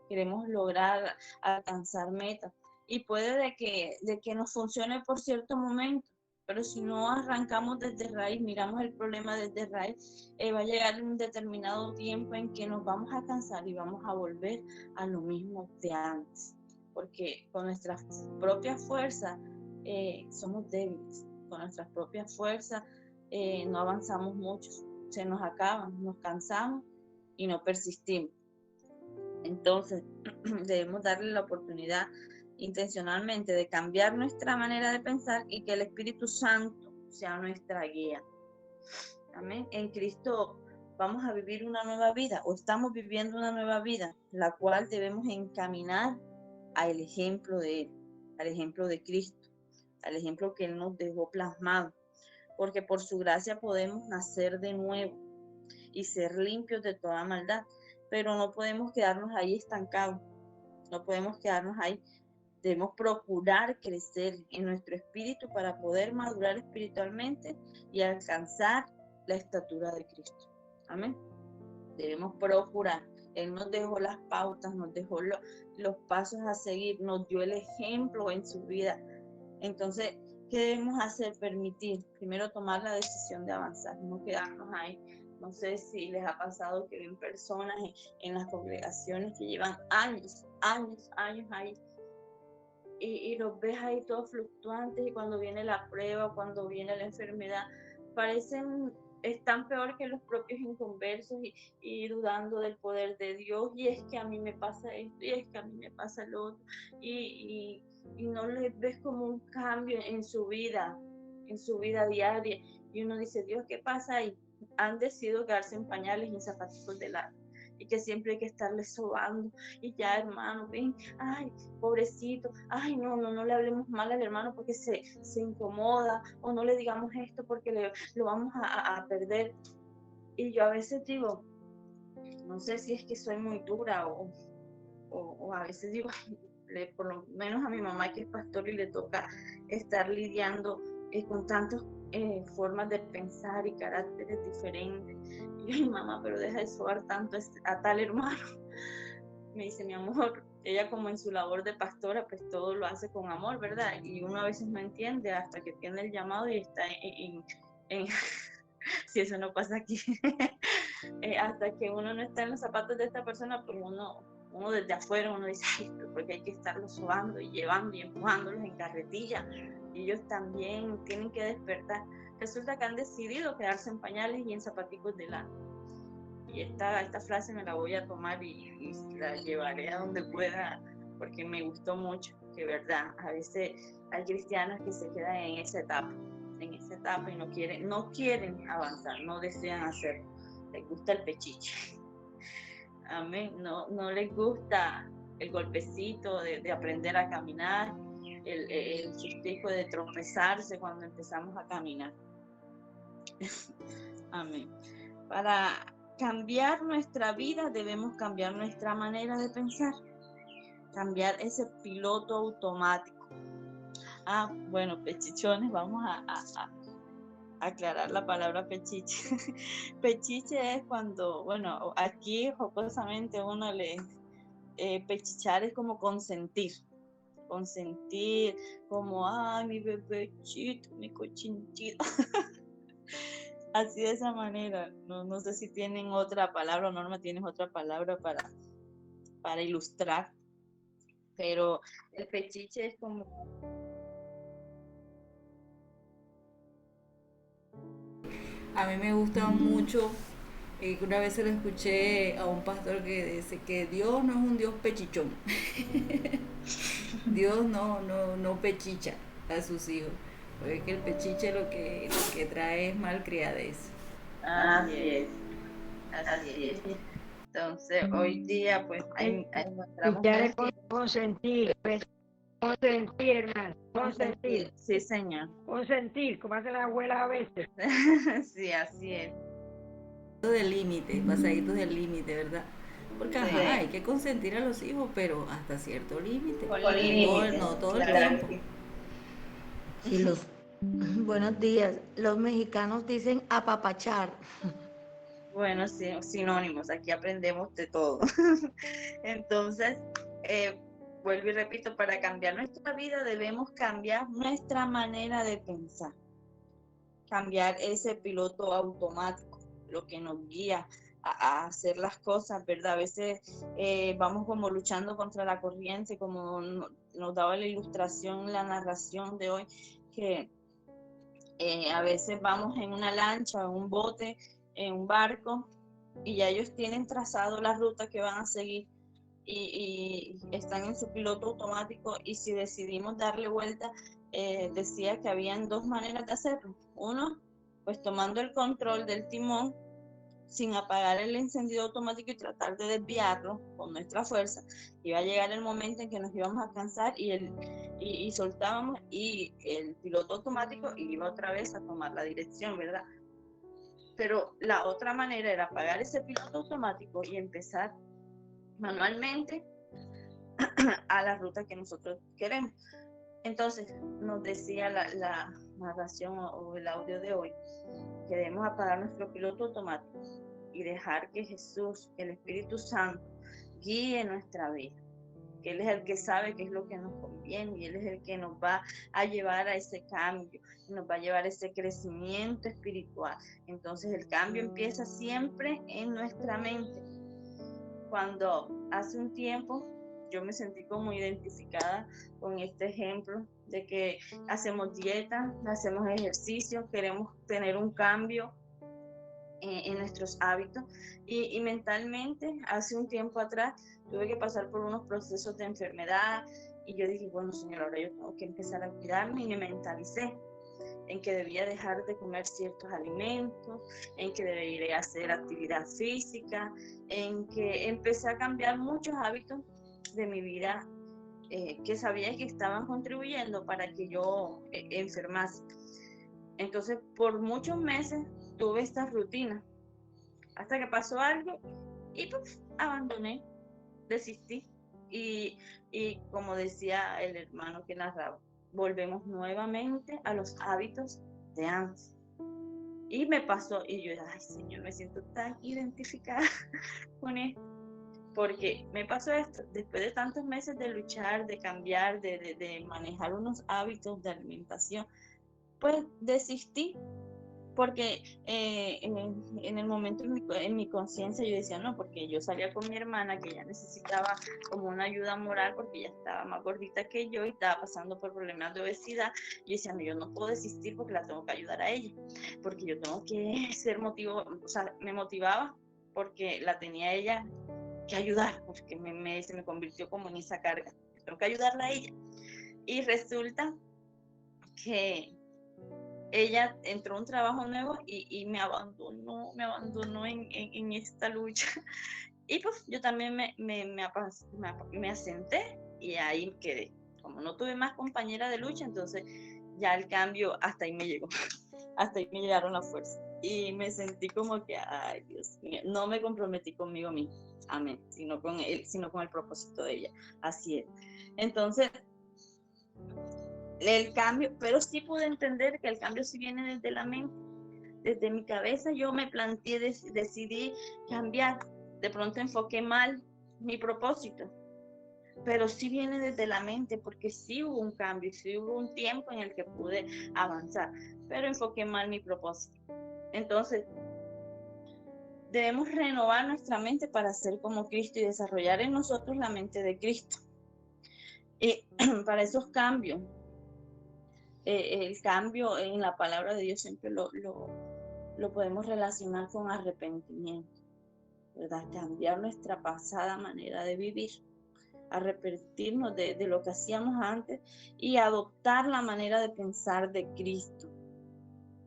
queremos lograr alcanzar metas y puede de que nos funcione por cierto momento, pero si no arrancamos desde raíz, miramos el problema desde raíz, va a llegar un determinado tiempo en que nos vamos a cansar y vamos a volver a lo mismo de antes, porque con nuestra propia fuerza somos débiles, con nuestras propias fuerzas no avanzamos mucho, se nos acaban, nos cansamos y no persistimos. Entonces debemos darle la oportunidad intencionalmente de cambiar nuestra manera de pensar y que el Espíritu Santo sea nuestra guía. Amén. En Cristo vamos a vivir una nueva vida o estamos viviendo una nueva vida, la cual debemos encaminar al ejemplo de Él, al ejemplo de Cristo, al ejemplo que Él nos dejó plasmado, porque por su gracia podemos nacer de nuevo y ser limpios de toda maldad, pero no podemos quedarnos ahí estancados, no podemos quedarnos ahí. Debemos procurar crecer en nuestro espíritu para poder madurar espiritualmente y alcanzar la estatura de Cristo. Amén. Debemos procurar. Él nos dejó las pautas, nos dejó los pasos a seguir, nos dio el ejemplo en su vida. Entonces, ¿qué debemos hacer? Permitir, primero tomar la decisión de avanzar, no quedarnos ahí. No sé si les ha pasado que ven personas en las congregaciones que llevan años ahí y los ves ahí todos fluctuantes y cuando viene la prueba, cuando viene la enfermedad, están peor que los propios inconversos y dudando del poder de Dios, y es que a mí me pasa esto, y es que a mí me pasa lo otro, y no les ves como un cambio en su vida diaria, y uno dice, Dios, ¿qué pasa ahí? Han decidido quedarse en pañales y en zapatos de lana, y que siempre hay que estarles sobando, y ya hermano, ven, ay, pobrecito, ay, no le hablemos mal al hermano porque se incomoda, o no le digamos esto porque lo vamos a perder. Y yo a veces digo, no sé si es que soy muy dura o a veces digo, por lo menos a mi mamá que es pastor y le toca estar lidiando con tantas formas de pensar y caracteres diferentes. Y yo, ay mamá, pero deja de sobar tanto a tal hermano. Me dice, mi amor, ella como en su labor de pastora, pues todo lo hace con amor, ¿verdad? Y uno a veces no entiende hasta que tiene el llamado y está en si eso no pasa aquí, hasta que uno no está en los zapatos de esta persona, pues uno desde afuera, uno dice, ay, pero porque hay que estarlos sobando y llevando y empujándolos en carretilla, y ellos también tienen que despertar. Resulta que han decidido quedarse en pañales y en zapaticos de lana. Y esta frase me la voy a tomar y la llevaré a donde pueda, porque me gustó mucho, que verdad, a veces hay cristianos que se quedan en esa etapa y no quieren avanzar, no desean hacerlo, les gusta el pechiche. Amén. No les gusta el golpecito de aprender a caminar, el sustico de tropezarse cuando empezamos a caminar. Amén. Para cambiar nuestra vida debemos cambiar nuestra manera de pensar, cambiar ese piloto automático. Bueno, pechichones, vamos a aclarar la palabra pechiche. Pechiche es cuando, bueno, aquí jocosamente uno pechichar es como consentir, como, ay, mi bebechito, mi cochinchito. Así de esa manera. No sé si tienen otra palabra, Norma, tienes otra palabra para ilustrar, pero el pechiche es como... A mí me gusta mucho, una vez se lo escuché a un pastor que dice que Dios no es un Dios pechichón. Dios no pechicha a sus hijos, porque que el pechiche lo que trae es malcriadez. Así es. Entonces, hoy día, pues, encontramos... Ya le consentir, hermano, consentir. Sí, señor. Consentir, como hacen las abuelas a veces. Sí, así es. Del límite, pasaditos del límite, ¿verdad? Porque Sí. hay que consentir a los hijos, pero hasta cierto límite. Con límite, No todo el claro. tiempo. Y buenos días, los mexicanos dicen apapachar. Bueno, sí, sinónimos, aquí aprendemos de todo. Entonces, vuelvo y repito, para cambiar nuestra vida debemos cambiar nuestra manera de pensar, cambiar ese piloto automático, lo que nos guía a hacer las cosas, ¿verdad? A veces vamos como luchando contra la corriente, como nos daba la ilustración, la narración de hoy, que a veces vamos en una lancha, en un bote, en un barco, y ya ellos tienen trazado la ruta que van a seguir y están en su piloto automático, y si decidimos darle vuelta, decía que habían dos maneras de hacerlo. Uno, pues tomando el control del timón sin apagar el encendido automático y tratar de desviarlo con nuestra fuerza. Iba a llegar el momento en que nos íbamos a cansar y soltábamos, y el piloto automático iba otra vez a tomar la dirección, ¿verdad? Pero la otra manera era apagar ese piloto automático y empezar manualmente a la ruta que nosotros queremos. Entonces, nos decía la narración o el audio de hoy, que debemos apagar nuestro piloto automático y dejar que Jesús, el Espíritu Santo, guíe nuestra vida. Que Él es el que sabe qué es lo que nos conviene, y Él es el que nos va a llevar a ese cambio, nos va a llevar a ese crecimiento espiritual. Entonces el cambio empieza siempre en nuestra mente. Cuando hace un tiempo yo me sentí como identificada con este ejemplo de que hacemos dieta, hacemos ejercicio, queremos tener un cambio en nuestros hábitos, y mentalmente hace un tiempo atrás tuve que pasar por unos procesos de enfermedad, y yo dije, bueno, Señor, ahora yo tengo que empezar a cuidarme, y me mentalicé en que debía dejar de comer ciertos alimentos, en que debería hacer actividad física, en que empecé a cambiar muchos hábitos de mi vida que sabía que estaban contribuyendo para que yo enfermase. Entonces, por muchos meses tuve esta rutina, hasta que pasó algo y pues abandoné, desistí. Y como decía el hermano que narraba, volvemos nuevamente a los hábitos de antes. Y me pasó, y yo, ay, Señor, me siento tan identificada con esto, porque me pasó esto, después de tantos meses de luchar, de cambiar, de manejar unos hábitos de alimentación, pues desistí, porque en el momento en mi conciencia yo decía, no, porque yo salía con mi hermana, que ella necesitaba como una ayuda moral, porque ella estaba más gordita que yo y estaba pasando por problemas de obesidad. Yo decía, no, yo no puedo desistir porque la tengo que ayudar a ella, porque yo tengo que ser o sea, me motivaba porque la tenía ella que ayudar, porque se me convirtió como en esa carga, tengo que ayudarla a ella. Y resulta que ella entró a un trabajo nuevo y me abandonó en esta lucha. Y pues yo también me asenté y ahí quedé. Como no tuve más compañera de lucha, entonces ya el cambio hasta ahí me llegó. Hasta ahí me llegaron las fuerzas. Y me sentí como que, ay, Dios mío, no me comprometí conmigo misma, amén, sino con el propósito de ella. Así es. Entonces, el cambio, pero sí pude entender que el cambio sí viene desde la mente, desde mi cabeza. Yo me planteé, decidí cambiar. De pronto enfoqué mal mi propósito, pero sí viene desde la mente, porque sí hubo un cambio, sí hubo un tiempo en el que pude avanzar, pero enfoqué mal mi propósito. Entonces, debemos renovar nuestra mente para ser como Cristo y desarrollar en nosotros la mente de Cristo. Y para esos cambios, el cambio en la palabra de Dios siempre lo podemos relacionar con arrepentimiento, ¿verdad? Cambiar nuestra pasada manera de vivir, arrepentirnos de lo que hacíamos antes y adoptar la manera de pensar de Cristo.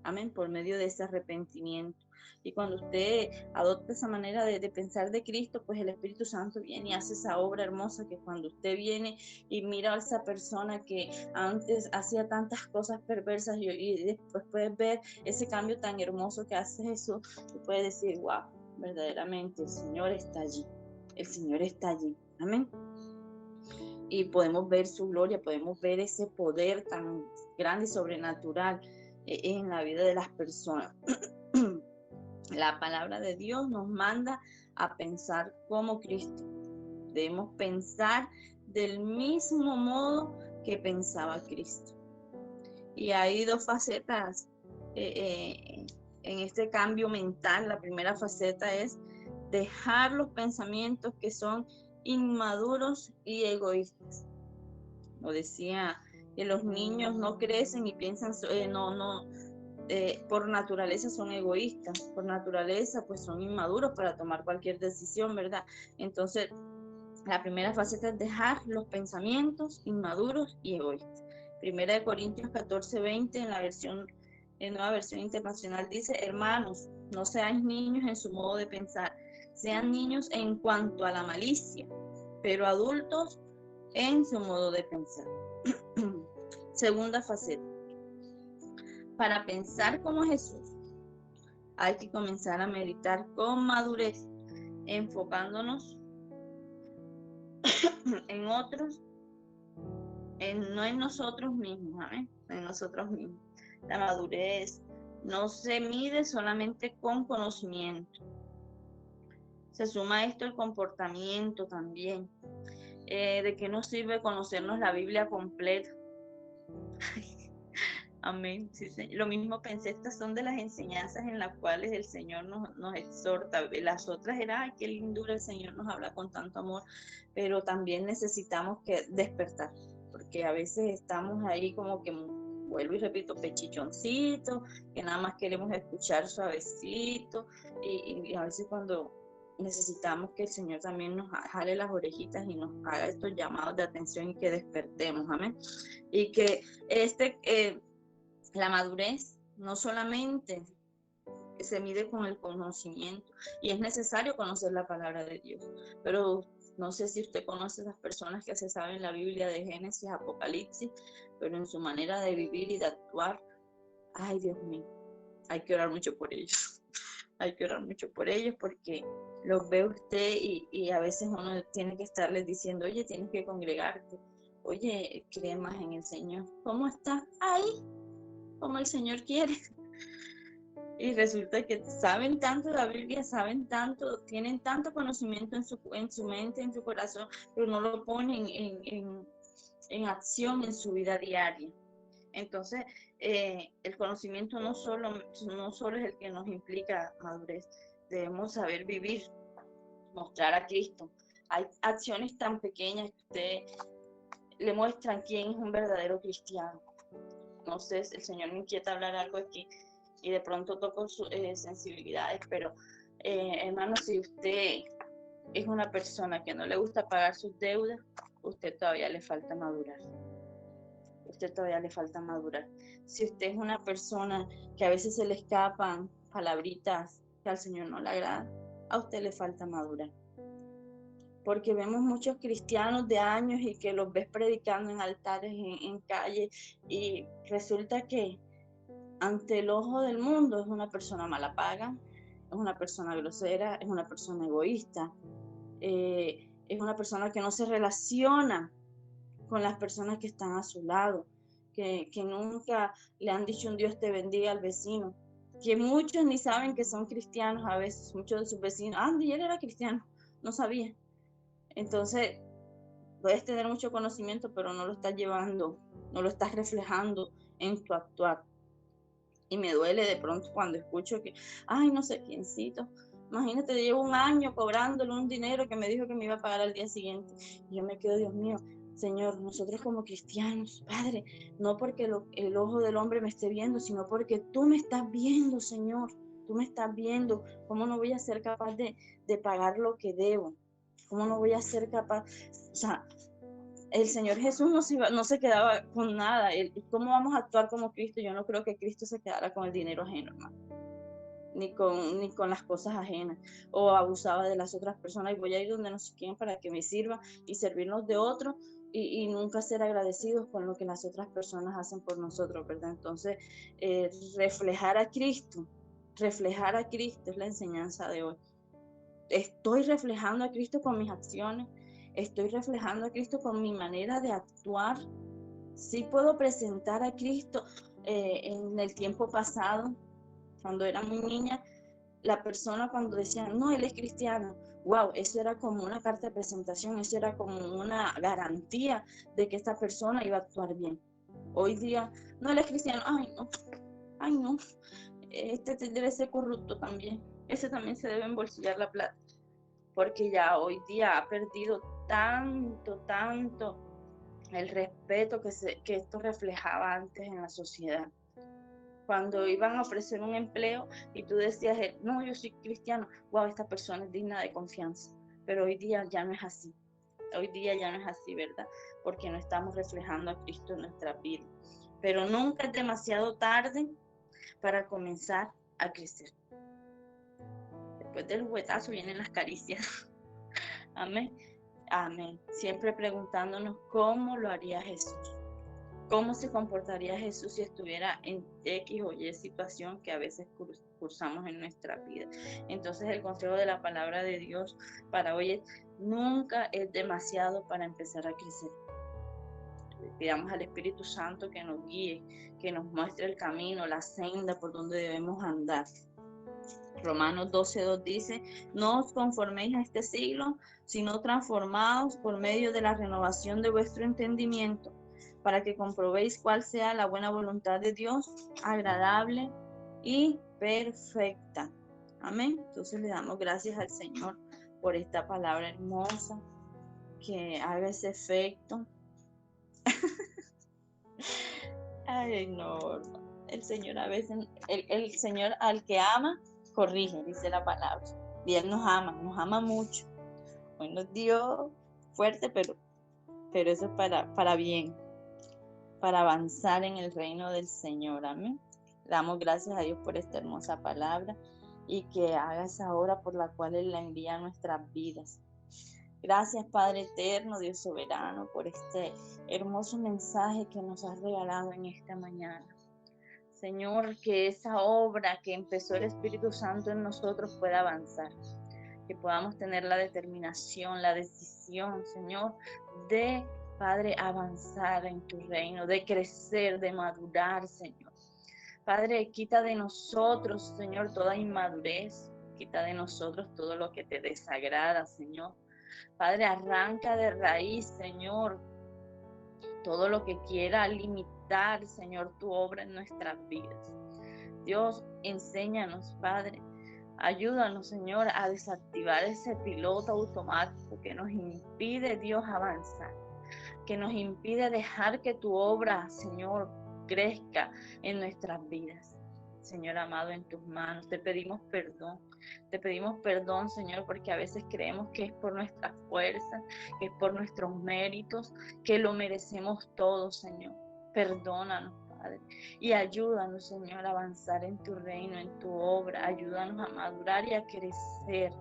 Amén, por medio de ese arrepentimiento. Y cuando usted adopta esa manera de pensar de Cristo, pues el Espíritu Santo viene y hace esa obra hermosa, que cuando usted viene y mira a esa persona que antes hacía tantas cosas perversas y después puedes ver ese cambio tan hermoso que hace Jesús, tú puedes decir, wow, verdaderamente el Señor está allí. El Señor está allí. Amén. Y podemos ver su gloria, podemos ver ese poder tan grande y sobrenatural en la vida de las personas. La palabra de Dios nos manda a pensar como Cristo. Debemos pensar del mismo modo que pensaba Cristo. Y hay dos facetas en este cambio mental. La primera faceta es dejar los pensamientos que son inmaduros y egoístas. Como decía, que los niños no crecen y piensan, por naturaleza son egoístas, por naturaleza pues son inmaduros para tomar cualquier decisión, ¿verdad? Entonces, la primera faceta es dejar los pensamientos inmaduros y egoístas. Primera de Corintios 14:20 en nueva versión internacional dice, hermanos, no seáis niños en su modo de pensar, sean niños en cuanto a la malicia, pero adultos en su modo de pensar. Segunda faceta. Para pensar como Jesús, hay que comenzar a meditar con madurez, enfocándonos en otros, no en nosotros mismos, ¿eh? En nosotros mismos. La madurez no se mide solamente con conocimiento. Se suma a esto el comportamiento también. ¿De qué nos sirve conocernos la Biblia completa? Amén. Sí, lo mismo pensé, estas son de las enseñanzas en las cuales el Señor nos exhorta. Las otras eran, ay, qué lindura, el Señor nos habla con tanto amor, pero también necesitamos que despertar, porque a veces estamos ahí como que, vuelvo y repito, pechichoncito, que nada más queremos escuchar suavecito, y a veces cuando necesitamos que el Señor también nos jale las orejitas y nos haga estos llamados de atención y que despertemos, amén. Y que la madurez no solamente se mide con el conocimiento, y es necesario conocer la palabra de Dios, pero no sé si usted conoce a esas personas que se saben la Biblia de Génesis, Apocalipsis, pero en su manera de vivir y de actuar, ay Dios mío, hay que orar mucho por ellos. Hay que orar mucho por ellos porque los ve usted y a veces uno tiene que estarles diciendo, oye, tienes que congregarte, oye, cree más en el Señor. ¿Cómo está? Ahí, como el Señor quiere. Y resulta que saben tanto la Biblia, saben tanto, tienen tanto conocimiento en su mente, en su corazón, pero no lo ponen en acción en su vida diaria. Entonces, el conocimiento no solo es el que nos implica madurez, debemos saber vivir, mostrar a Cristo. Hay acciones tan pequeñas que usted le muestran quién es un verdadero cristiano. No sé, el Señor me inquieta hablar algo aquí y de pronto toco sus sensibilidades, pero hermano, si usted es una persona que no le gusta pagar sus deudas, usted todavía le falta madurar. Usted todavía le falta madurar. Si usted es una persona que a veces se le escapan palabritas que al Señor no le agradan, a usted le falta madurar. porque vemos muchos cristianos de años y que los ves predicando en altares, en calles, y resulta que ante el ojo del mundo es una persona mala paga, es una persona grosera, es una persona egoísta, es una persona que no se relaciona con las personas que están a su lado, que nunca le han dicho un Dios te bendiga al vecino, que muchos ni saben que son cristianos a veces, muchos de sus vecinos, y él era cristiano, no sabía. Entonces, puedes tener mucho conocimiento, pero no lo estás llevando, no lo estás reflejando en tu actuar. Y me duele de pronto cuando escucho que, no sé quiéncito, imagínate, llevo un año cobrándole un dinero que me dijo que me iba a pagar al día siguiente. Y yo me quedo, Dios mío, Señor, nosotros como cristianos, Padre, no porque el ojo del hombre me esté viendo, sino porque tú me estás viendo, Señor, tú me estás viendo. ¿Cómo no voy a ser capaz de pagar lo que debo? ¿Cómo no voy a ser capaz? O sea, el Señor Jesús no se quedaba con nada. ¿Cómo vamos a actuar como Cristo? Yo no creo que Cristo se quedara con el dinero ajeno, hermano, ni con las cosas ajenas, o abusaba de las otras personas, y voy a ir donde no sé quién para que me sirva y servirnos de otro, y nunca ser agradecidos con lo que las otras personas hacen por nosotros, ¿verdad? Entonces, reflejar a Cristo es la enseñanza de hoy. Estoy reflejando a Cristo con mis acciones, estoy reflejando a Cristo con mi manera de actuar. Sí puedo presentar a Cristo. En el tiempo pasado, cuando era muy niña, la persona cuando decía, no, él es cristiano, wow, eso era como una carta de presentación, eso era como una garantía de que esta persona iba a actuar bien. Hoy día, no, él es cristiano, ay no, este debe ser corrupto también, ese también se debe embolsillar la plata, porque ya hoy día ha perdido tanto el respeto que esto reflejaba antes en la sociedad. Cuando iban a ofrecer un empleo y tú decías, no, yo soy cristiano, wow, esta persona es digna de confianza. Pero hoy día ya no es así. Hoy día ya no es así, ¿verdad? Porque no estamos reflejando a Cristo en nuestra vida. Pero nunca es demasiado tarde para comenzar a crecer. Después del juguetazo vienen las caricias. Amén. Amén. Siempre preguntándonos cómo lo haría Jesús. ¿Cómo se comportaría Jesús si estuviera en X o Y situación que a veces cursamos en nuestra vida? Entonces, el consejo de la palabra de Dios para hoy es: nunca es demasiado para empezar a crecer. Le pidamos al Espíritu Santo que nos guíe, que nos muestre el camino, la senda por donde debemos andar. Romanos 12:2 dice, no os conforméis a este siglo, sino transformaos por medio de la renovación de vuestro entendimiento, para que comprobéis cuál sea la buena voluntad de Dios, agradable y perfecta. Amén. Entonces le damos gracias al Señor por esta palabra hermosa, que haga ese efecto. Ay, no, el Señor a veces, el Señor al que ama, corrige, dice la palabra. Y Él nos ama mucho. Hoy nos dio fuerte, pero eso es para bien, para avanzar en el reino del Señor. Amén. Le damos gracias a Dios por esta hermosa palabra y que haga esa obra por la cual Él la envía a nuestras vidas. Gracias, Padre eterno, Dios soberano, por este hermoso mensaje que nos has regalado en esta mañana. Señor, que esa obra que empezó el Espíritu Santo en nosotros pueda avanzar, que podamos tener la determinación, la decisión, Señor, de, Padre, avanzar en tu reino, de crecer, de madurar, Señor. Padre, quita de nosotros, Señor, toda inmadurez, quita de nosotros todo lo que te desagrada, Señor. Padre, arranca de raíz, Señor, todo lo que quiera limitar, Señor, tu obra en nuestras vidas. Dios, enséñanos, Padre. Ayúdanos, Señor, a desactivar ese piloto automático que nos impide, Dios, avanzar, que nos impide dejar que tu obra, Señor, crezca en nuestras vidas. Señor amado, en tus manos te pedimos perdón, Señor, porque a veces creemos que es por nuestras fuerzas, que es por nuestros méritos, que lo merecemos todo, Señor. Perdónanos, Padre, y ayúdanos, Señor, a avanzar en tu reino, en tu obra. Ayúdanos a madurar y a crecer,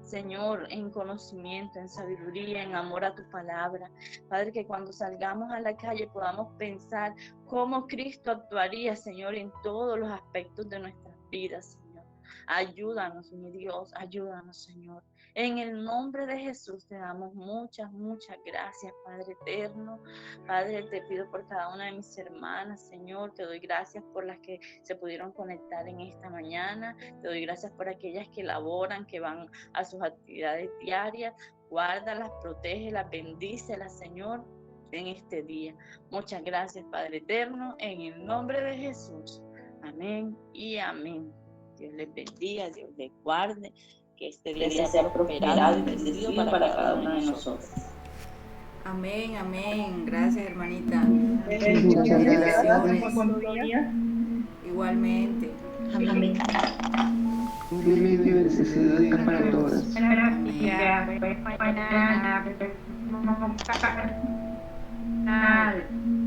Señor, en conocimiento, en sabiduría, en amor a tu palabra. Padre, que cuando salgamos a la calle podamos pensar cómo Cristo actuaría, Señor, en todos los aspectos de nuestras vidas, Señor. Ayúdanos, mi Dios, ayúdanos, Señor. En el nombre de Jesús te damos muchas, muchas gracias, Padre eterno. Padre, te pido por cada una de mis hermanas, Señor. Te doy gracias por las que se pudieron conectar en esta mañana. Te doy gracias por aquellas que laboran, que van a sus actividades diarias. Guárdalas, protégelas, bendícelas, Señor, en este día. Muchas gracias, Padre eterno, en el nombre de Jesús. Amén y amén. Dios les bendiga, Dios les guarde. Que este día sea prosperado y bendecido para cada uno de nosotros. Amén, amén. Gracias, hermanita. Bendiciones. Bendiciones. Igualmente. Amén. Un feliz día de necesidad para todas. Gracias.